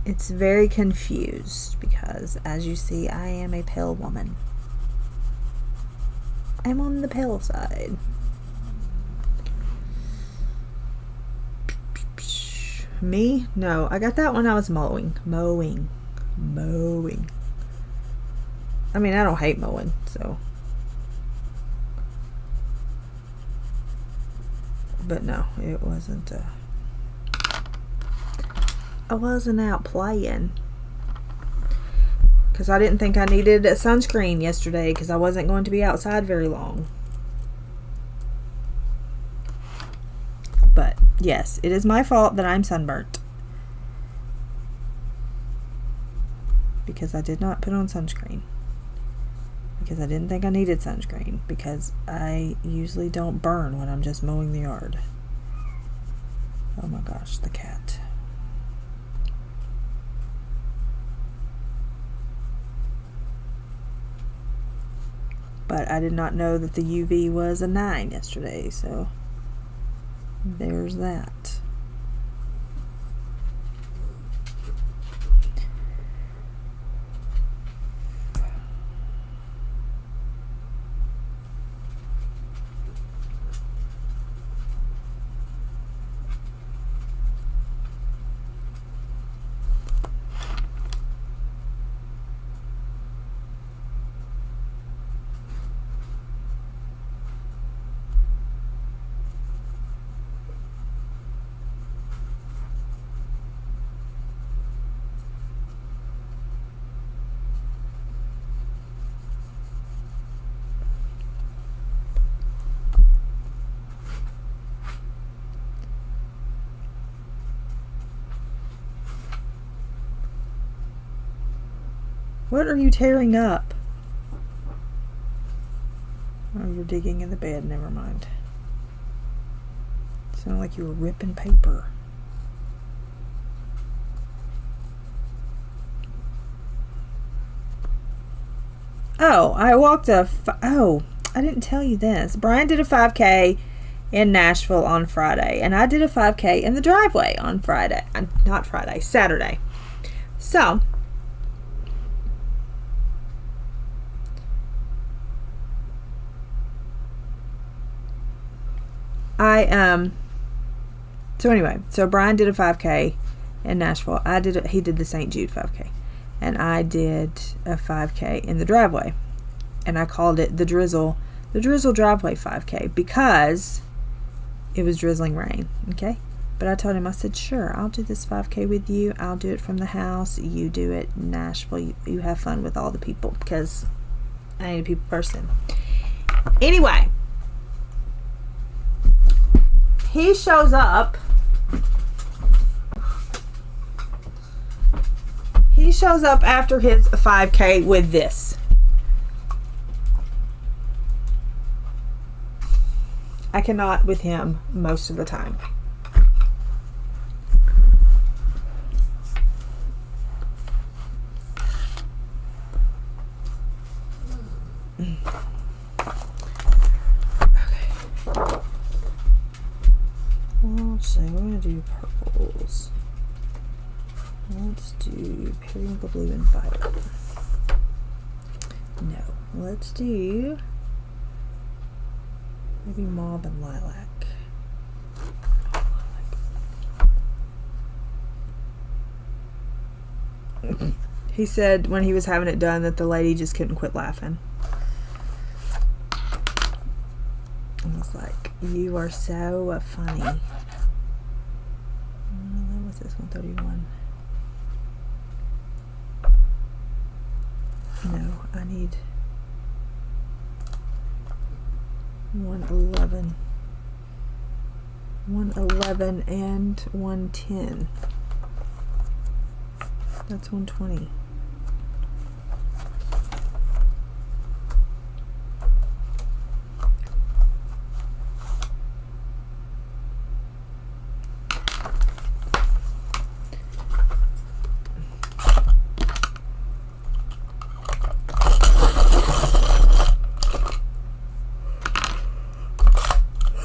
It's very confused because, as you see, I am a pale woman. I'm on the pale side. Me? No, I got that when I was mowing. I mean, I don't hate mowing, so. But no, it wasn't. I wasn't out playing because I didn't think I needed a sunscreen yesterday because I wasn't going to be outside very long. But yes, it is my fault that I'm sunburnt. Because I did not put on sunscreen. Because I didn't think I needed sunscreen. Because I usually don't burn when I'm just mowing the yard. Oh my gosh, the cat. But I did not know that the UV was a 9 yesterday, so there's that. What are you tearing up? Oh, you're digging in the bed. Never mind. It sounded like you were ripping paper. Oh, I walked a... Oh, I didn't tell you this. Brian did a 5K in Nashville on Friday. And I did a 5K in the driveway on Friday. Not Friday, Saturday. So... So anyway, so Brian did a 5K in Nashville. He did the St. Jude 5K. And I did a 5K in the driveway. And I called it the Drizzle Driveway 5K because it was drizzling rain. Okay? But I told him, I said, sure, I'll do this 5K with you. I'll do it from the house. You do it in Nashville. You have fun with all the people because I ain't a people person. Anyway. He shows up. He shows up after his 5K with this. I cannot with him most of the time. So we're going to do purples. Let's do periwinkle blue and violet. No, let's do maybe mauve and lilac. He said when he was having it done that the lady just couldn't quit laughing. I was like, you are so funny. What's this, 131? No, I need 111. 111 and 110. That's 120.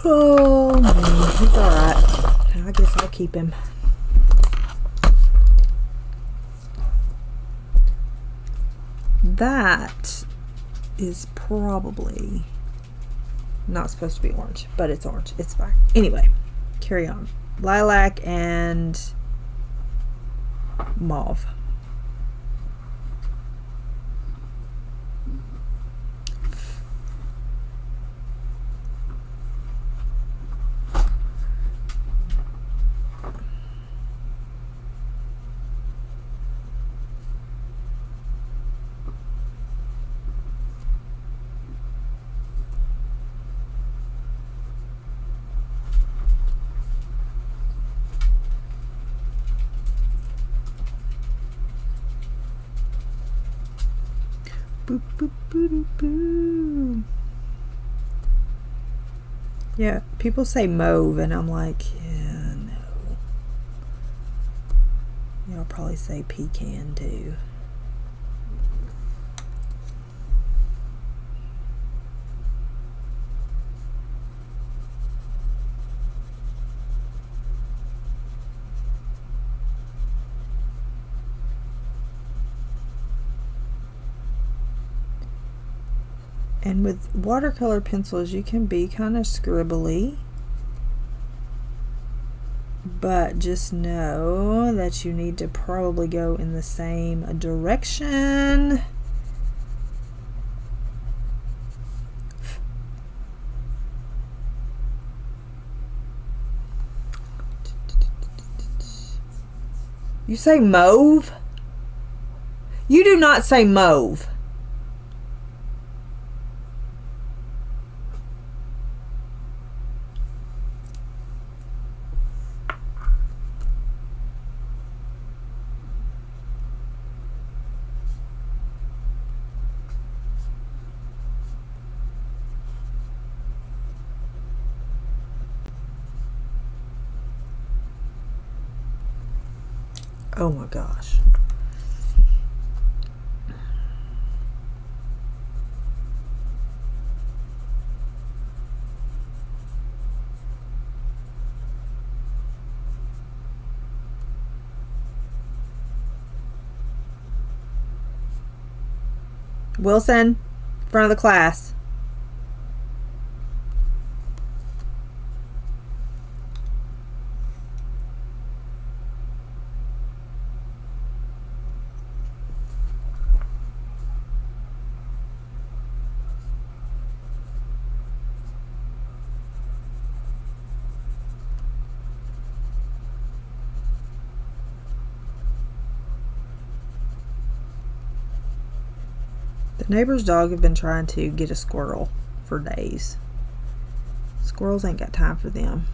Oh man, he's alright. I guess I'll keep him. That is probably not supposed to be orange, but it's orange. It's fine. Anyway, carry on. Lilac and mauve. Boop, boop, boop, boop. Yeah, people say mauve, and I'm like, yeah, no. Y'all probably say pecan too. And with watercolor pencils, you can be kind of scribbly, but just know that you need to probably go in the same direction. You say mauve? You do not say mauve. Oh my gosh. Wilson, front of the class. The neighbor's dog have been trying to get a squirrel for days. Squirrels ain't got time for them.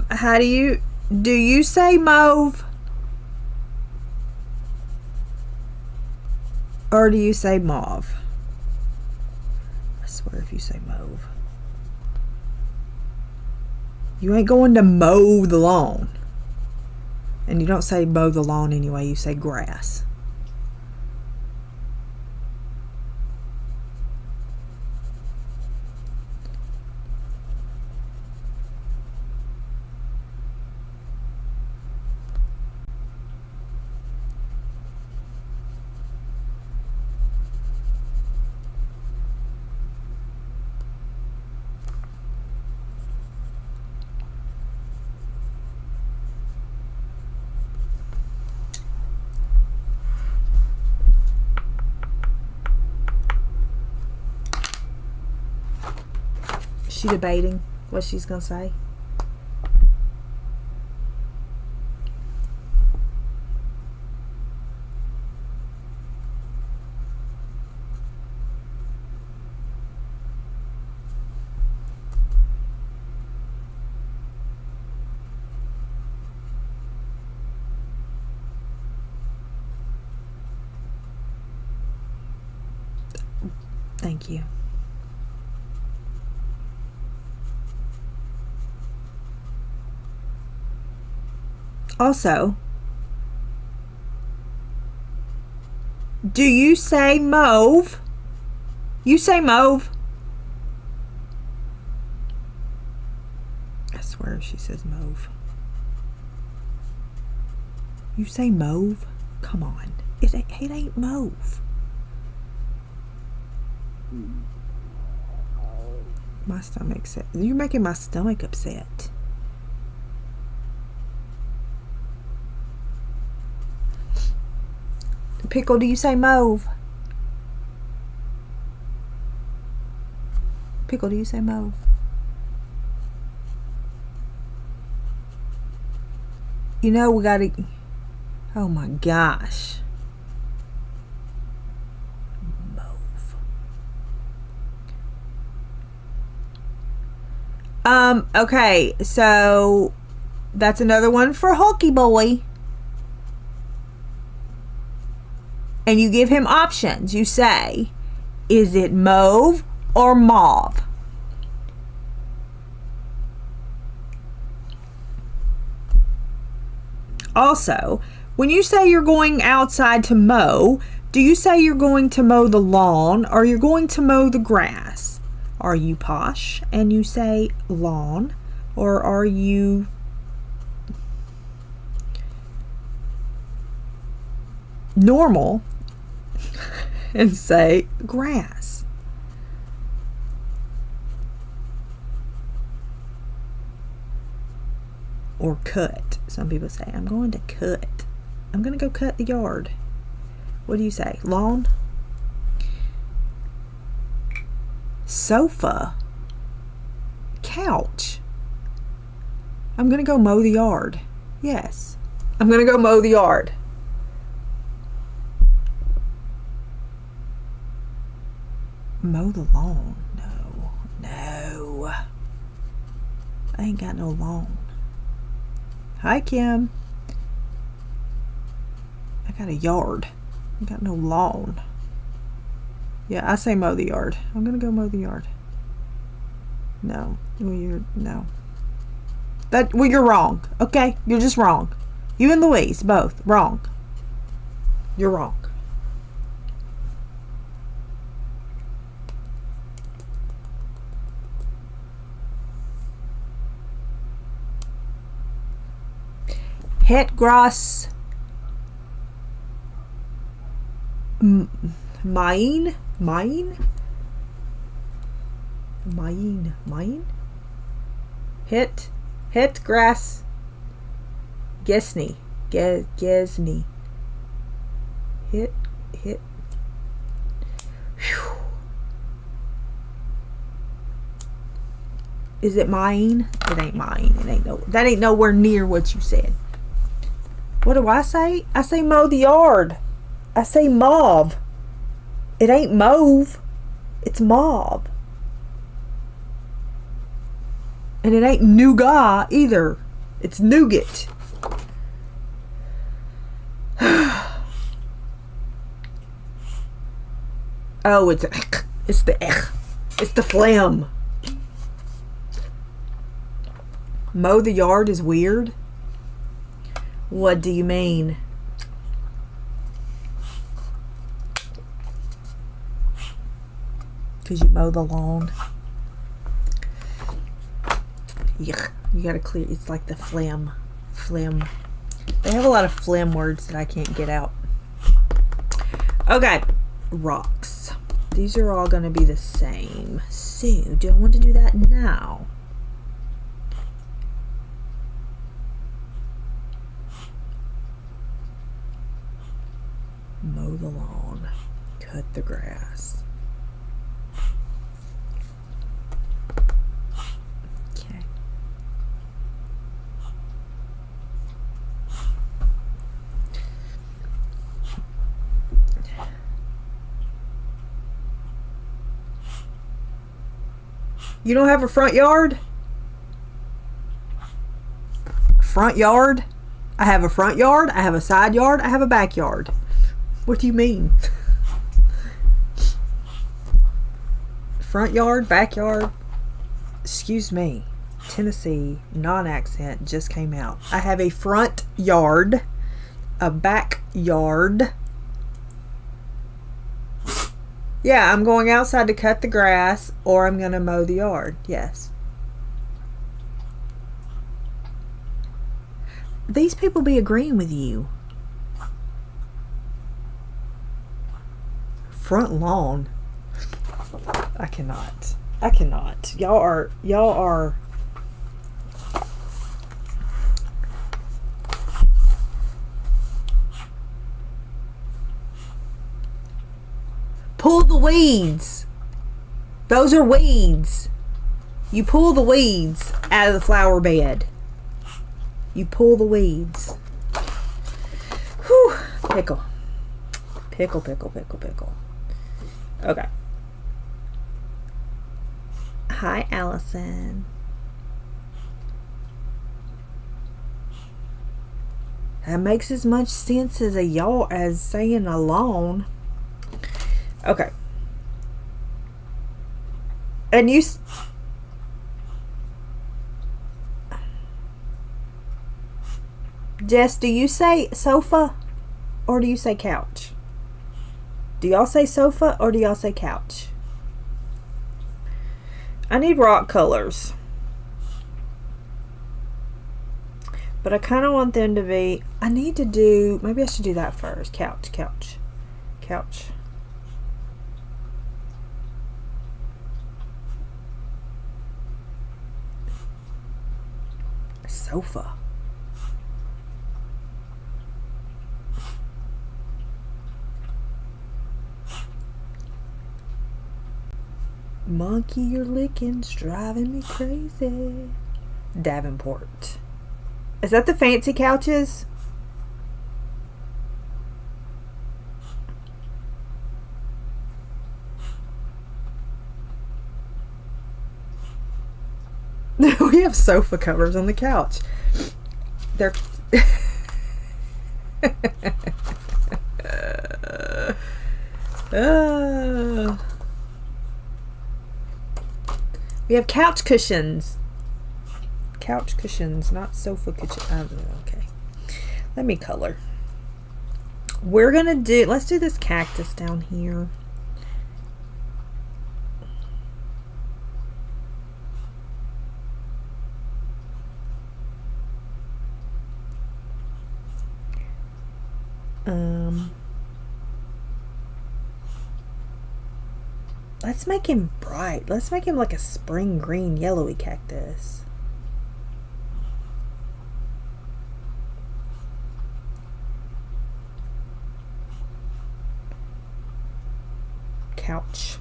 How do you say mauve? Or do you say mauve? I swear if you say mauve. You ain't going to mow the lawn. And you don't say mow the lawn anyway, you say grass. She debating what she's gonna say. Thank you. Also, do you say mauve? You say mauve? I swear if she says mauve. You say mauve? Come on. It ain't mauve. My stomach's upset. You're making my stomach upset. Pickle, do you say mauve? Pickle, do you say mauve? You know, we gotta, oh my gosh. Mauve. Okay, so that's another one for Hulky Boy. And you give him options. You say, is it mauve or mauve? Also, when you say you're going outside to mow, do you say you're going to mow the lawn or you're going to mow the grass? Are you posh and you say lawn, or are you normal and say grass? Or cut. Some people say, I'm going to cut. I'm going to go cut the yard. What do you say? Lawn? Sofa? Couch? I'm going to go mow the yard. Yes. I'm going to go mow the yard. Mow the lawn? No. I ain't got no lawn. Hi, Kim. I got a yard. I got no lawn. Yeah, I say mow the yard. I'm gonna go mow the yard. No. Well, no. Well, you're wrong. Okay? You're just wrong. You and Louise, both. Wrong. You're wrong. Het gras mine het gras gesney gesney hit Whew. Is it mine? It ain't mine. That ain't nowhere near what you said. What do I say? I say mow the yard. I say mauve. It ain't mauve. It's mauve. And it ain't nougat either. It's nougat. Oh, it's the phlegm. Mow the yard is weird. What do you mean? Because you mow the lawn. Yuck. You gotta clear. It's like the phlegm. Phlegm. They have a lot of phlegm words that I can't get out. Okay. Rocks. These are all going to be the same. So, do I want to do that now? Mow the lawn, cut the grass. Okay. You don't have a front yard? Front yard? I have a front yard, I have a side yard, I have a backyard. What do you mean? Front yard, backyard? Excuse me. Tennessee non-accent just came out. I have a front yard, a backyard. Yeah, I'm going outside to cut the grass, or I'm going to mow the yard. Yes. These people be agreeing with you. Front lawn. I cannot. Y'all are pull the weeds. Those are weeds. You pull the weeds out of the flower bed. You pull the weeds. Whew. Pickle. Pickle, pickle, pickle, pickle. Okay. Hi, Allison. That makes as much sense as as saying a lawn. Okay. And you... Jess, do you say sofa or do you say couch? Do y'all say sofa or do y'all say couch? I need rock colors. But I kind of want them to be... I need to do... Maybe I should do that first. Couch, couch, couch. Sofa. Monkey, your licking's driving me crazy. Davenport. Is that the fancy couches? We have sofa covers on the couch. They're... We have couch cushions. Couch cushions, not sofa cushions. Okay. Let me color. We're gonna do... Let's do this cactus down here. Let's make him bright. Let's make him like a spring green yellowy cactus. Couch.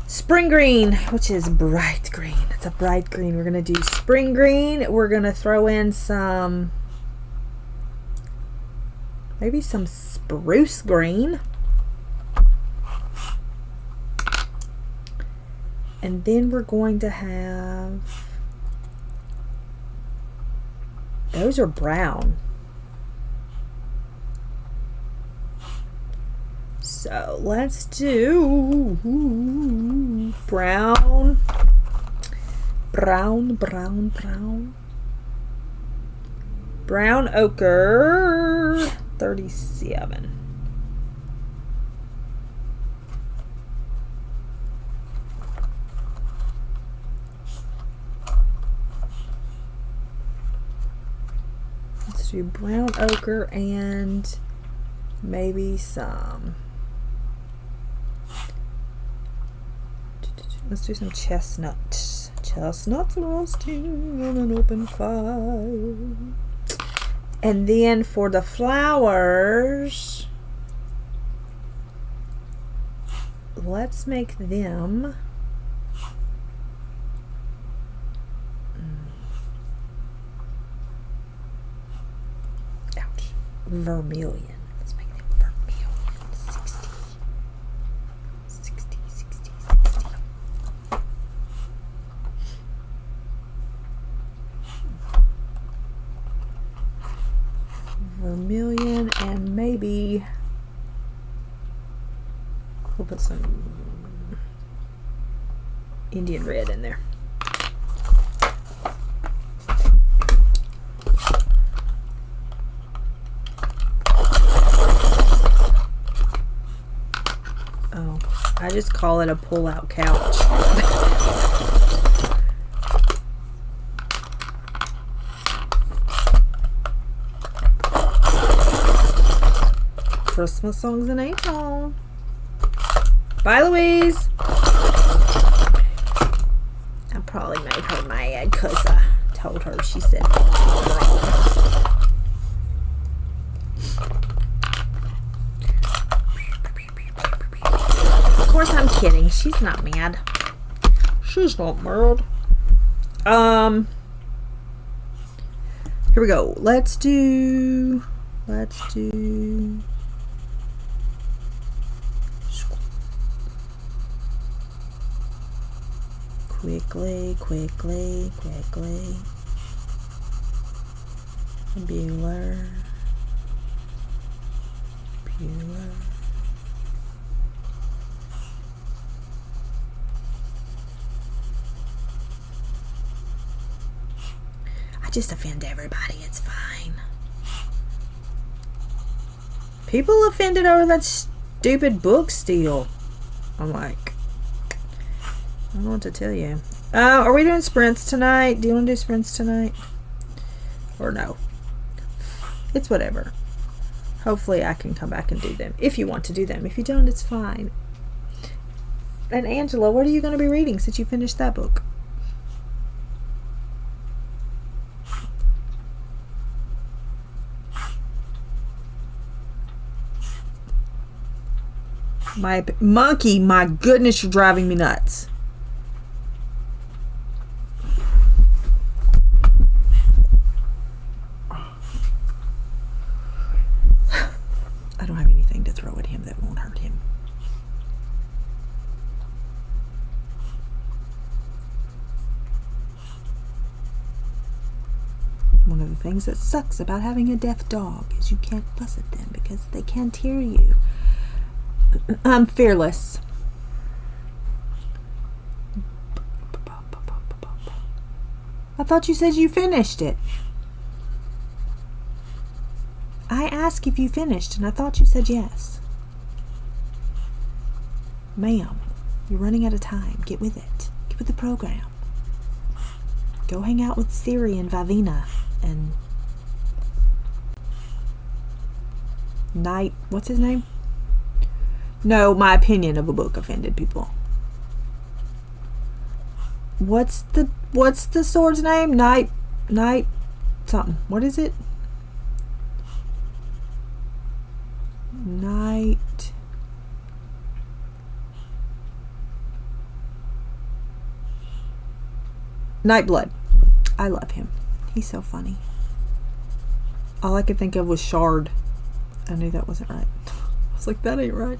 Spring green, which is bright green. It's a bright green. We're gonna do spring green. We're gonna throw in some, maybe some spruce green. And then we're going to have, those are brown. So let's do brown, brown, brown, brown, brown ochre 37. Let's do brown ochre and maybe some... Let's do some chestnuts. Chestnuts roasting on an open fire. And then for the flowers, let's make them vermilion. Let's make them vermilion. 60. 60, 60, 60. Vermilion, and maybe we'll put some Indian red in there. Oh, I just call it a pull-out couch. Christmas songs in April. Bye, Louise. I probably made her mad because I told her she said wrong. Of course, I'm kidding. She's not mad. She's not mad. Here we go. Let's do quickly. Bueller. I just offend everybody. It's fine. People offended over that stupid book steal. I'm like, I don't know what to tell you. Are we doing sprints tonight? Do you want to do sprints tonight? Or no? It's whatever. Hopefully I can come back and do them. If you want to do them. If you don't, it's fine. And Angela, what are you going to be reading since you finished that book? My monkey, my goodness, you're driving me nuts. I don't have anything to throw at him that won't hurt him. One of the things that sucks about having a deaf dog is you can't fuss at them because they can't hear you. I'm fearless. I thought you said you finished it. I asked if you finished, and I thought you said yes. Ma'am, you're running out of time. Get with it. Get with the program. Go hang out with Siri and Vivina and Knight. What's his name? No, my opinion of a book offended people. What's the sword's name? Knight something. What is it? Nightblood. I love him. He's so funny. All I could think of was Shard. I knew that wasn't right. I was like, that ain't right.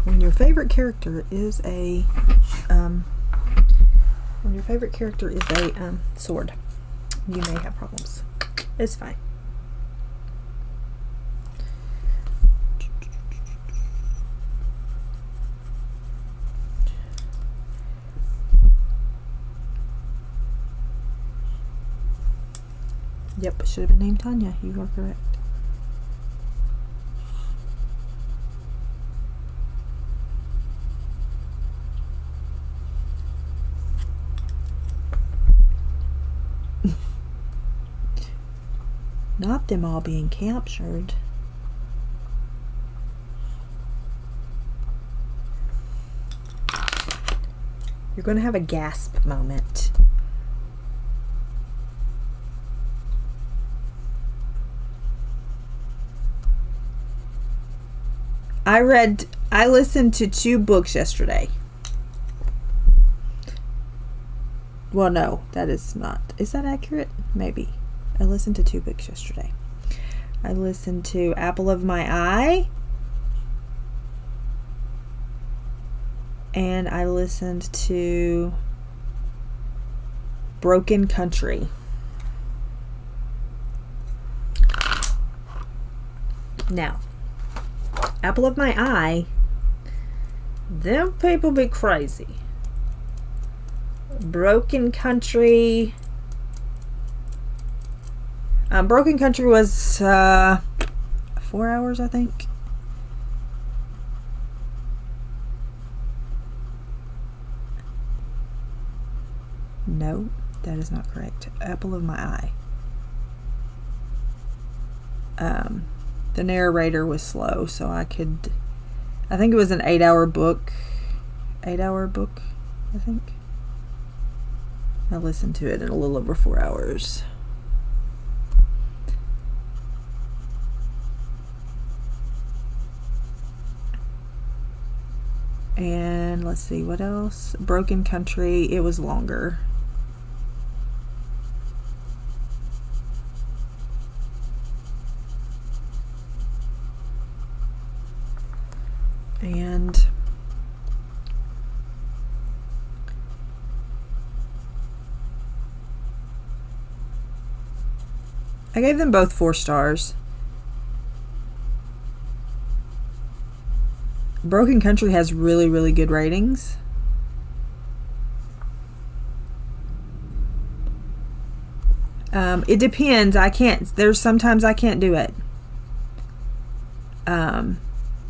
When your favorite character is a sword, you may have problems. It's fine. Yep, it should have been named Tanya. You are correct. Not them all being captured. You're going to have a gasp moment. I listened to 2 books yesterday. Well, no, that is not. Is that accurate? Maybe. I listened to 2 books yesterday. I listened to Apple of My Eye. And I listened to Broken Country. Now, Apple of My Eye, them people be crazy. Broken Country. Broken Country was 4 hours, I think. No, that is not correct. Apple of My Eye. The narrator was slow, so I think it was an 8-hour book. 8-hour book, I think. I listened to it in a little over 4 hours. And let's see, what else? Broken Country, it was longer. And I gave them both 4 stars. Broken Country has really, really good ratings. It depends. There's sometimes I can't do it.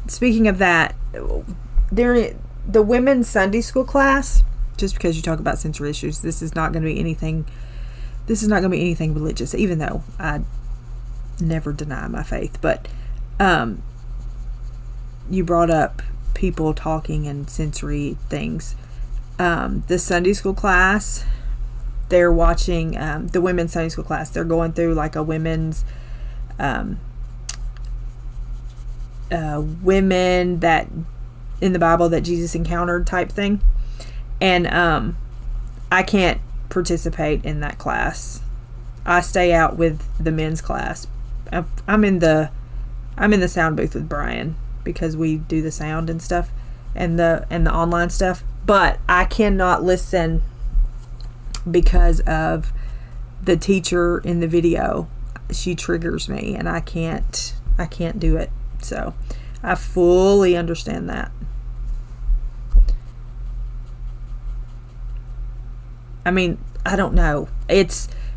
Speaking of that, the women's Sunday school class, just because you talk about sensory issues, this is not going to be anything religious, even though I never deny my faith. But you brought up people talking and sensory things. The Sunday school class, they're watching the women's Sunday school class. They're going through like a women's women that in the Bible that Jesus encountered type thing. And I can't participate in that class. I stay out with the men's class. I'm in the sound booth with Brian because we do the sound and stuff and the online stuff, but I cannot listen because of the teacher in the video. She triggers me and I can't do it. So I fully understand that. I mean, I don't know.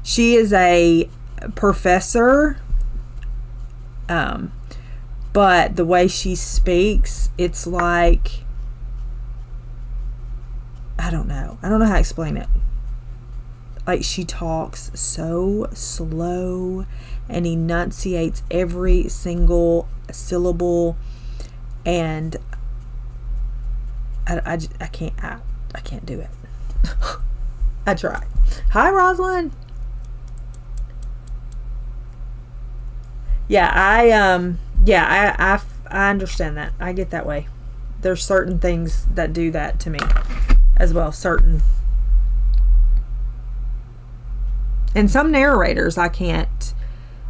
She is a professor, but the way she speaks, it's like, I don't know how to explain it. Like, she talks so slow and enunciates every single syllable, and I can't do it. I try. Hi, Rosalind. Yeah, I understand that. I get that way. There's certain things that do that to me as well. And some narrators I can't.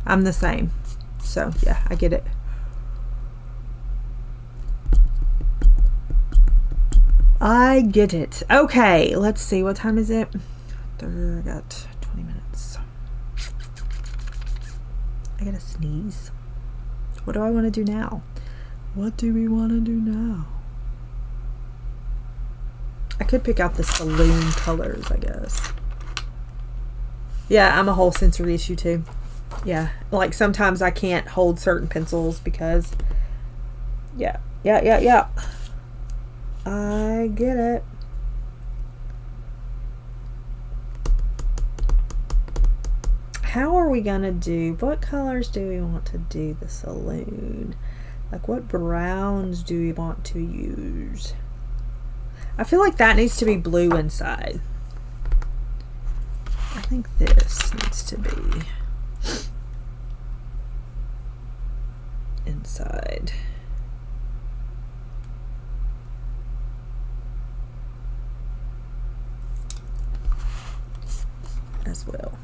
I'm the same. So yeah, I get it. I get it. Okay, let's see. What time is it? I got 20 minutes. I gotta sneeze. What do I want to do now? What do we want to do now? I could pick out the saloon colors, I guess. Yeah, I'm a whole sensory issue too. Yeah, like sometimes I can't hold certain pencils because yeah. I get it. How are we gonna do, what colors do we want to do the saloon? Like, what browns do we want to use? I feel like that needs to be blue inside. I think this needs to be inside as well.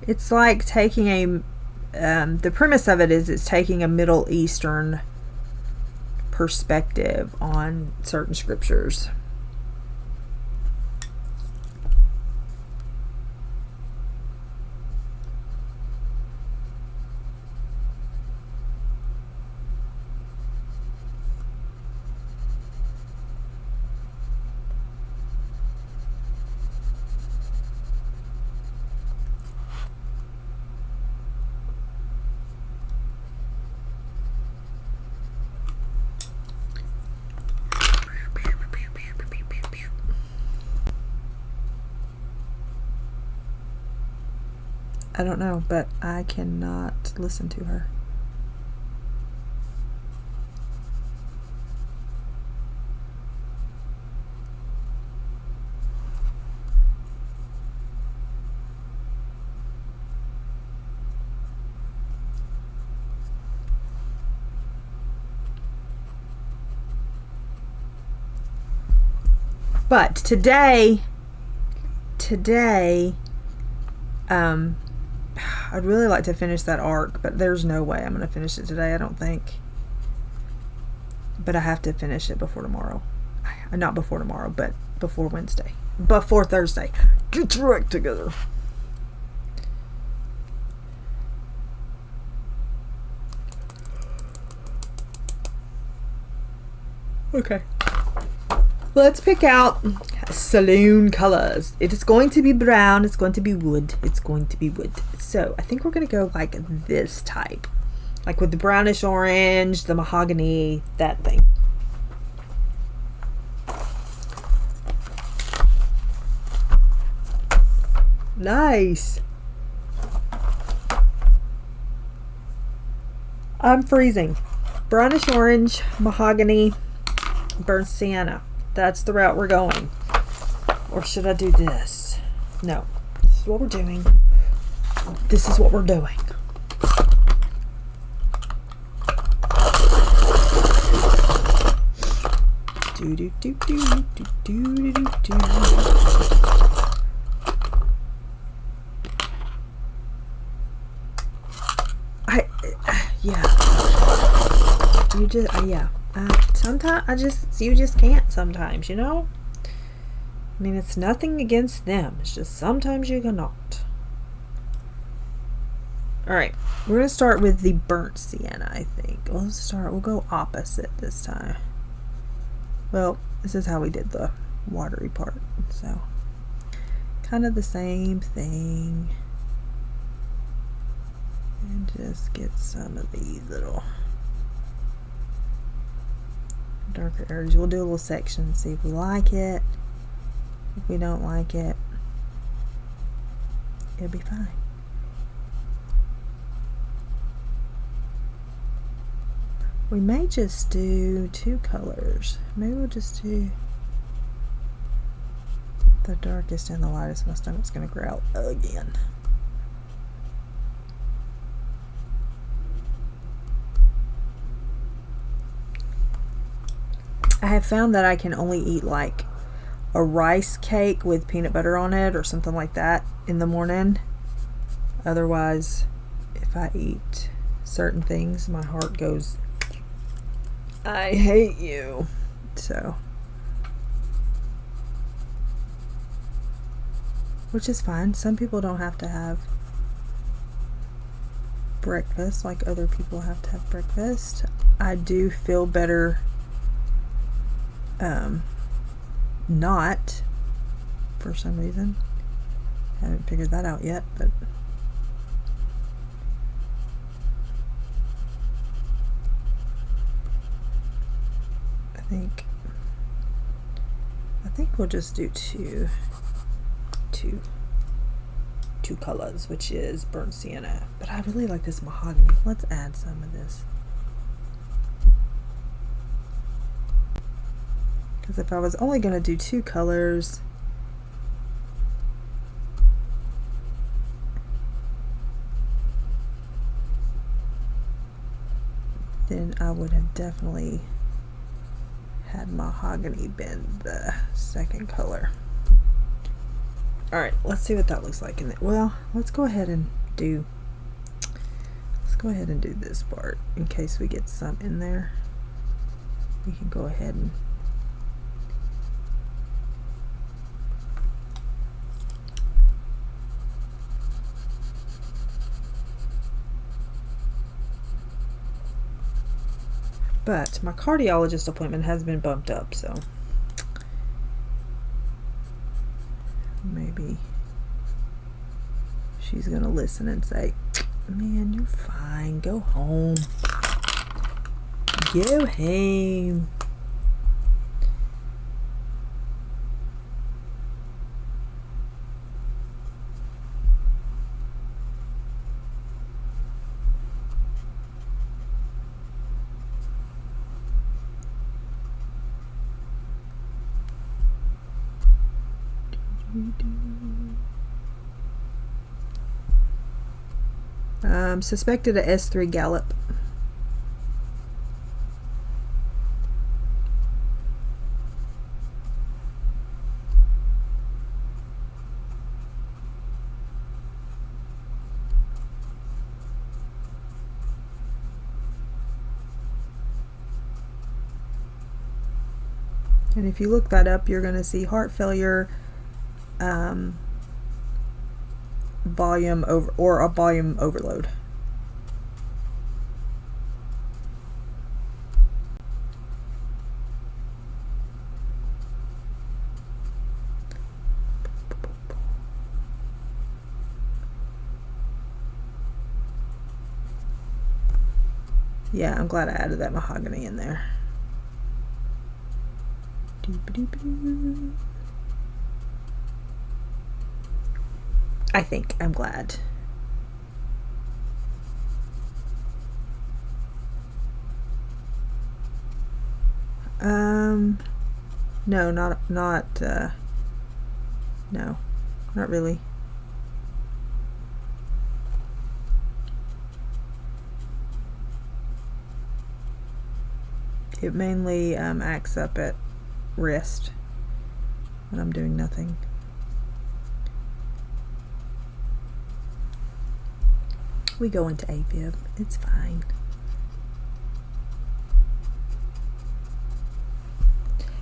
It's like taking the premise of it is it's taking a Middle Eastern perspective on certain scriptures. I don't know, but I cannot listen to her. But today, I'd really like to finish that arc, but there's no way I'm going to finish it today, I don't think. But I have to finish it before tomorrow. Not before tomorrow, but before Wednesday. Before Thursday. Get your act together. Okay. Let's pick out saloon colors. It is going to be brown. It's going to be wood. It's going to be wood. So I think we're going to go like this type. Like with the brownish orange, the mahogany, that thing. Nice. I'm freezing. Brownish orange, mahogany, burnt sienna. That's the route we're going. Or should I do this? No. This is what we're doing. This is what we're doing. Do do do do do do do do. Yeah. You just yeah. Sometimes you just can't sometimes, you know? I mean, it's nothing against them. It's just sometimes you cannot. Alright, we're going to start with the burnt sienna, I think. We'll go opposite this time. Well, this is how we did the watery part. So, kind of the same thing. And just get some of these little darker areas. We'll do a little section, see if we like it. If we don't like it, it'll be fine. We may just do 2 colors. Maybe we'll just do the darkest and the lightest. My stomach's gonna growl again. I have found that I can only eat like a rice cake with peanut butter on it or something like that in the morning. Otherwise, if I eat certain things, my heart goes, I hate you. So, which is fine. Some people don't have to have breakfast like other people have to have breakfast. I do feel better not, for some reason. I haven't figured that out yet, but I think we'll just do two colors, which is burnt sienna. But I really like this mahogany. Let's add some of this. Because if I was only going to do 2 colors, then I would have definitely had mahogany been the second color. Alright, let's see what that looks like in it. Well, let's go ahead and do this part in case we get some in there. We can go ahead and but my cardiologist appointment has been bumped up, so maybe she's gonna listen and say, man, you're fine, go home. Go home. Suspected a S3 gallop. And if you look that up, you're going to see heart failure, volume over, or a volume overload. Yeah, I'm glad I added that mahogany in there. I think I'm glad. No, no, not really. It mainly acts up at wrist when I'm doing nothing. We go into AFib, it's fine.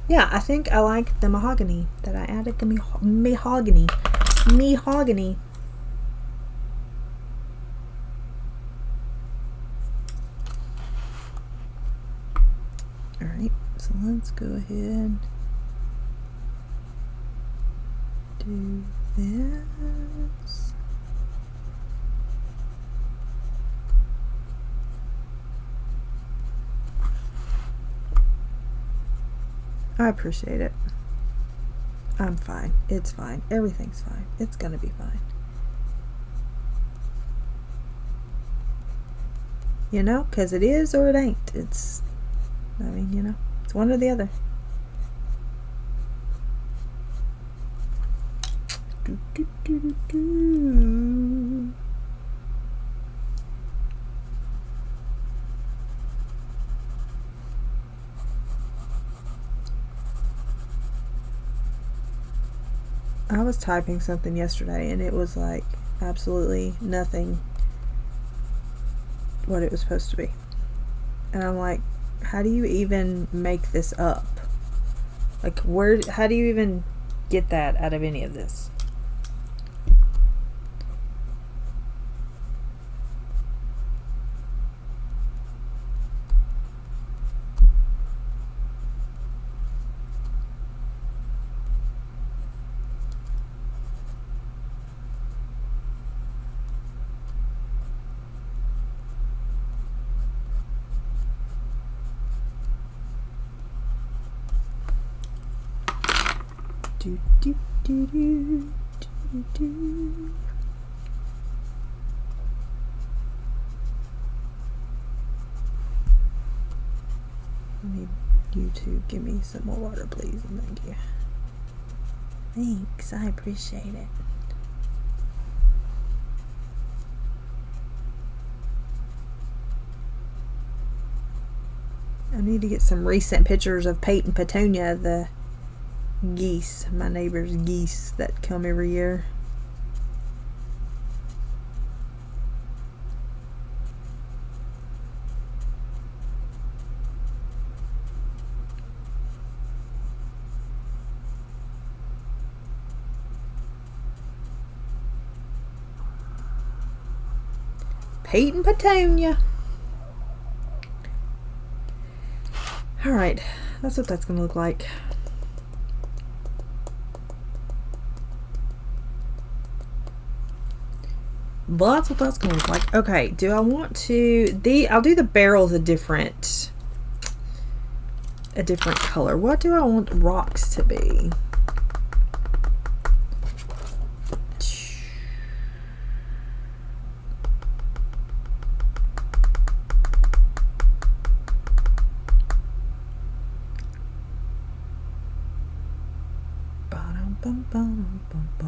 Yeah, I think I like the mahogany that I added. The mahogany. Alright, so let's go ahead, do this. I appreciate it. I'm fine. It's fine. Everything's fine. It's gonna be fine. You know, because it is or it ain't. It's, I mean, you know, it's one or the other. Do, do, do, do, do. I was typing something yesterday and it was like absolutely nothing what it was supposed to be. And I'm like, how do you even make this up? Like, how do you even get that out of any of this? Do, do, do, do, do, do. I need you to give me some more water, please, and thank you. Thanks, I appreciate it. I need to get some recent pictures of Pate and Petunia, the geese, my neighbor's geese that come every year. Pate and Petunia. Alright, that's what that's gonna look like. Well, that's what that's gonna look like. Okay, do I want to I'll do the barrels a different color. What do I want rocks to be? Bum, bum, bum, bum.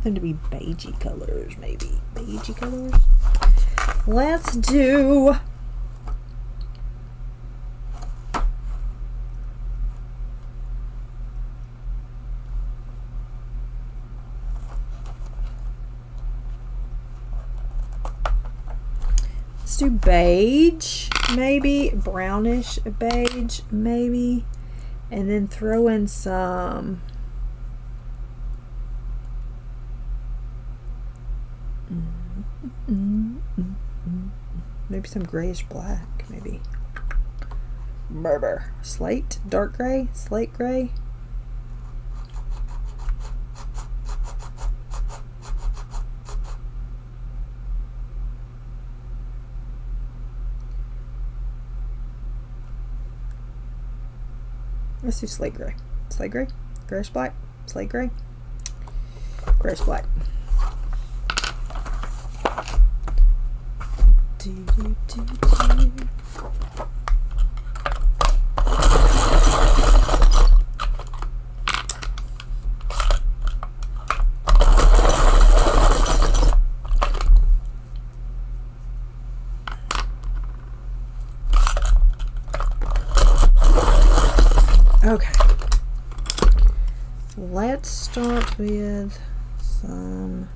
want them to be beigey colors, maybe. Beigey colors. Let's do beige, maybe brownish beige, maybe, and then throw in some maybe some grayish black, maybe murder slate, dark gray, slate gray. Let's do slate gray. Slate gray, grayish black, slate gray, grayish black. Okay, let's start with some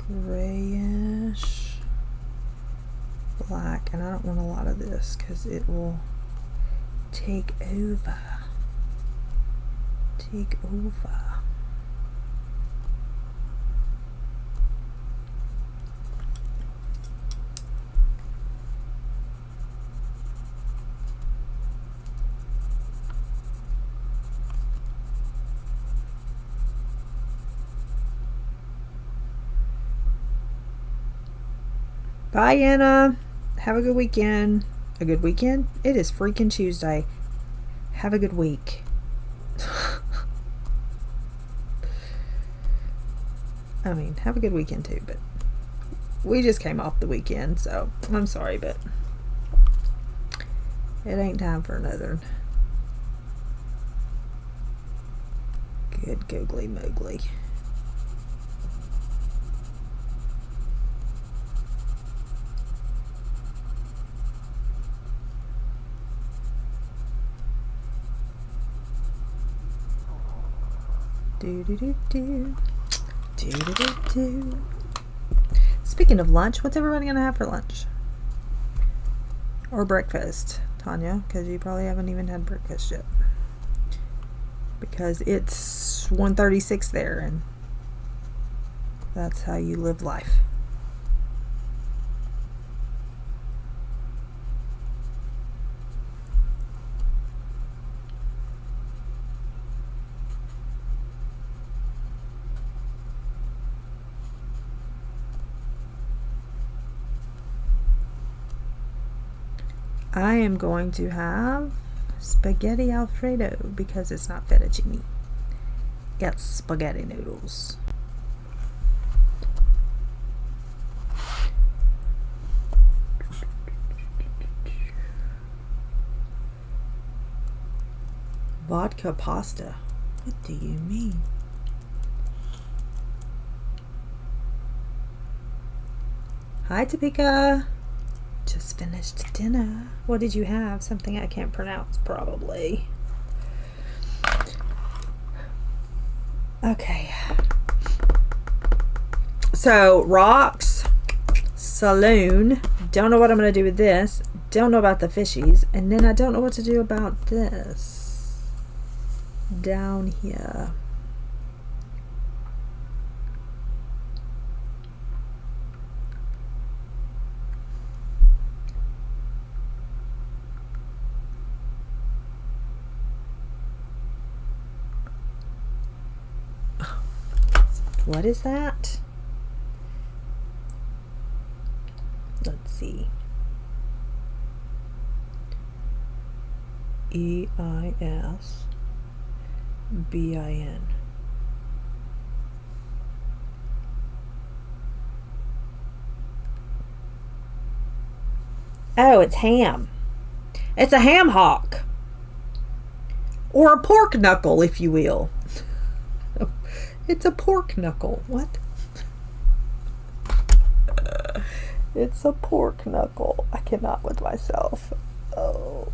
grayish black, and I don't want a lot of this because it will take over. Bye, Anna. Have a good weekend. A good weekend? It is freaking Tuesday. Have a good week. I mean, have a good weekend too, but we just came off the weekend, so I'm sorry, but it ain't time for another good googly moogly. Speaking of lunch, what's everybody gonna have for lunch or breakfast, Tanya? Because you probably haven't even had breakfast yet, because it's 1:36 there, and that's how you live life. I am going to have spaghetti Alfredo because it's not fettuccine. It's spaghetti noodles. Vodka pasta. What do you mean? Hi, Topeka. Just finished dinner. What did you have? Something I can't pronounce, probably. Okay. So, rocks, saloon. Don't know what I'm going to do with this. Don't know about the fishies. And then I don't know what to do about this. Down here. What is that? Let's see. EISBIN. Oh, it's ham. It's a ham hock. Or a pork knuckle, if you will. It's a pork knuckle. What? It's a pork knuckle. I cannot with myself. Oh.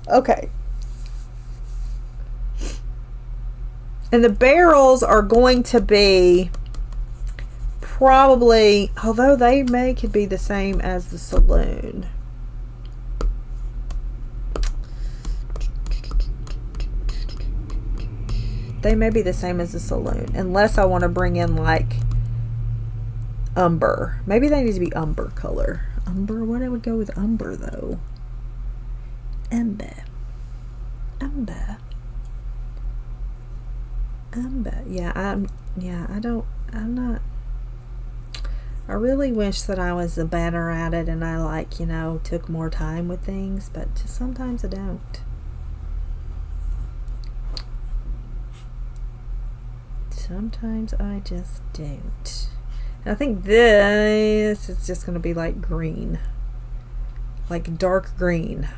Okay. And the barrels are going to be probably, although they could be the same as the saloon. They may be the same as the saloon, unless I want to bring in like umber. Maybe they need to be umber color. Umber? What I would go with umber though? Umber. Umber. Umber. Yeah, I'm not. I really wish that I was better at it and I like, you know, took more time with things, but just sometimes I don't. Sometimes I just don't. And I think this is just going to be like green. Like dark green.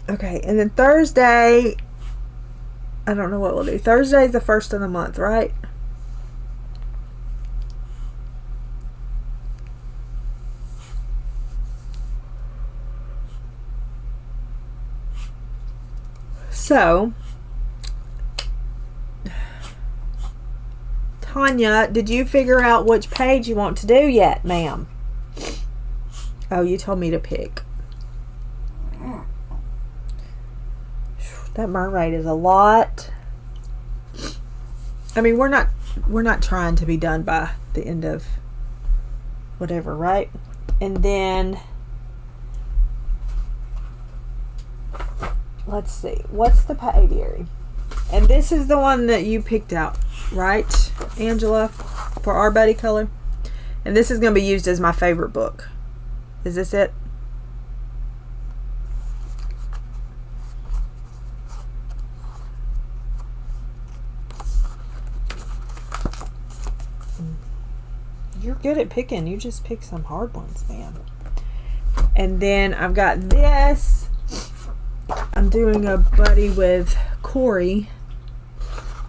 Okay, and then Thursday, I don't know what we'll do. Thursday is the first of the month, right? So, Tanya, did you figure out which page you want to do yet, ma'am? Oh, you told me to pick. That mermaid is a lot. I mean, we're not trying to be done by the end of whatever, right? And then let's see. What's the aviary? And this is the one that you picked out, right, Angela, for our buddy color? And this is going to be used as my favorite book. Is this it? You're good at picking. You just pick some hard ones, man. And then I've got this. I'm doing a buddy with Corey.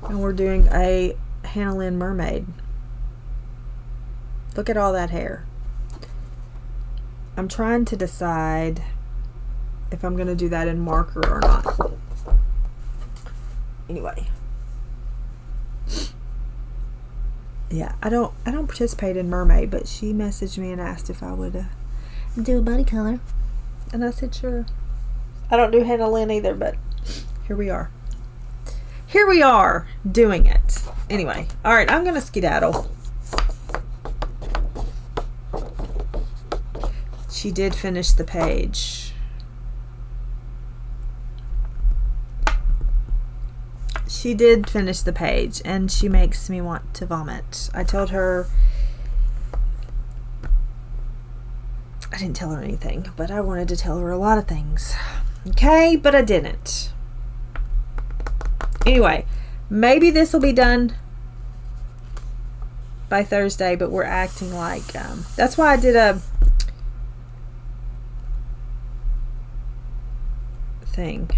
And we're doing a Hannah Lynn mermaid. Look at all that hair. I'm trying to decide if I'm going to do that in marker or not. Anyway. Yeah, I don't participate in mermaid, but she messaged me and asked if I would do a buddy color. And I said sure. I don't do Hannah Lynn either, but here we are. Here we are doing it. Anyway, all right, I'm going to skedaddle. She did finish the page. She did finish the page, and she makes me want to vomit. I told her, I didn't tell her anything, but I wanted to tell her a lot of things. Okay, but I didn't. Anyway, maybe this will be done by Thursday, but we're acting like, that's why I did a thing.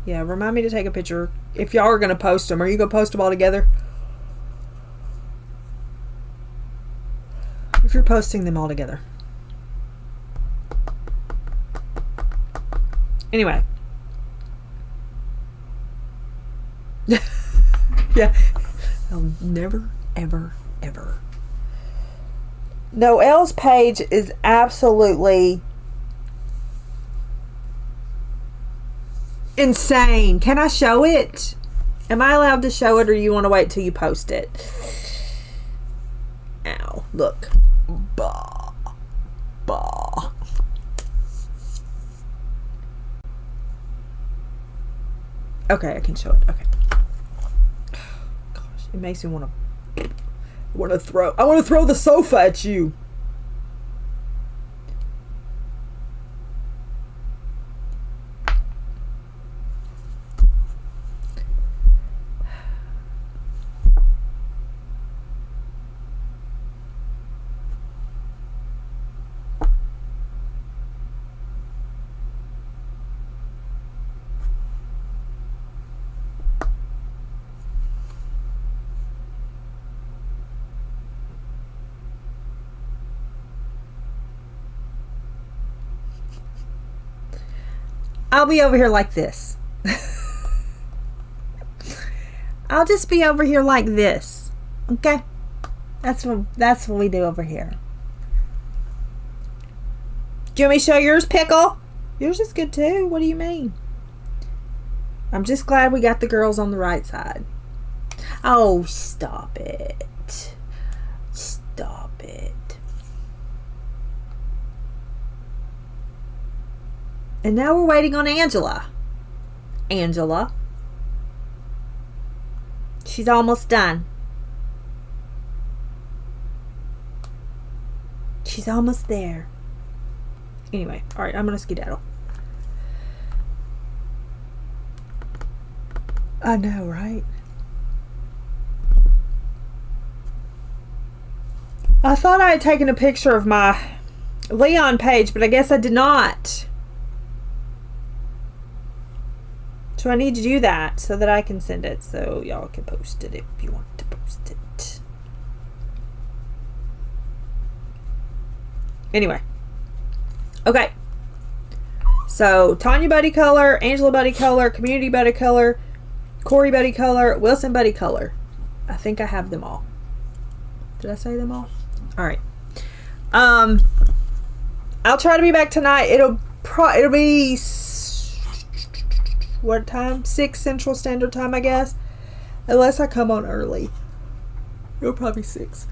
Yeah, remind me to take a picture. If y'all are going to post them, are you going to post them all together? If you're posting them all together. Anyway. Yeah. I'll never, ever, ever. Noelle's page is absolutely insane. Can I show it? Am I allowed to show it, or you want to wait till you post it? Ow. Look. Bah. Bah. Okay, I can show it. Okay. Gosh, it makes me want to throw the sofa at you. I'll be over here like this. I'll just be over here like this. Okay? That's what we do over here. Do you want me to show yours, Pickle? Yours is good too. What do you mean? I'm just glad we got the girls on the right side. Oh, stop it. Stop it. And now we're waiting on Angela. Angela. She's almost done. She's almost there. Anyway, alright, I'm gonna skedaddle. I know, right? I thought I had taken a picture of my Leon page, but I guess I did not. So I need to do that so that I can send it, so y'all can post it if you want to post it. Anyway. Okay. So Tanya Buddy Color, Angela Buddy Color, Community Buddy Color, Corey Buddy Color, Wilson Buddy Color. I think I have them all. Did I say them all? Alright. I'll try to be back tonight. It'll be what time? 6 Central Standard Time, I guess. Unless I come on early. It'll probably be 6.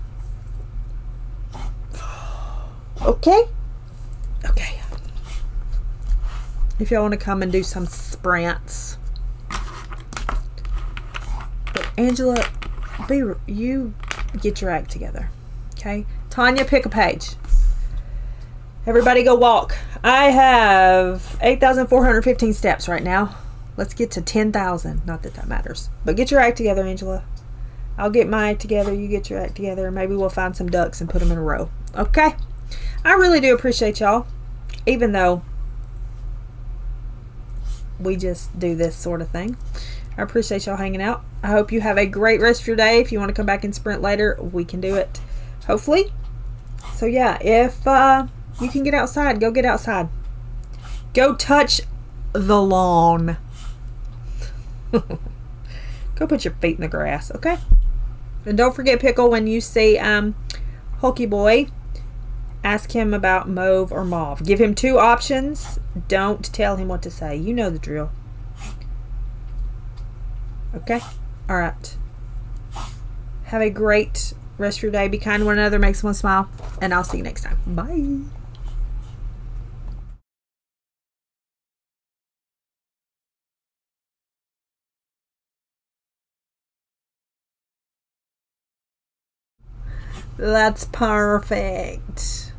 Okay? Okay. If y'all want to come and do some sprints. But Angela, you get your act together. Okay? Tanya, pick a page. Everybody go walk. I have 8,415 steps right now. Let's get to 10,000. Not that that matters. But get your act together, Angela. I'll get my act together. You get your act together. Maybe we'll find some ducks and put them in a row. Okay? I really do appreciate y'all. Even though we just do this sort of thing. I appreciate y'all hanging out. I hope you have a great rest of your day. If you want to come back and sprint later, we can do it. Hopefully. So yeah, if you can get outside, go get outside. Go touch the lawn. Go put your feet in the grass, okay? And don't forget, Pickle, when you see Hulky Boy, ask him about mauve or mauve. Give him 2 options. Don't tell him what to say. You know the drill. Okay? Alright. Have a great rest of your day. Be kind to one another. Make someone smile. And I'll see you next time. Bye. That's perfect.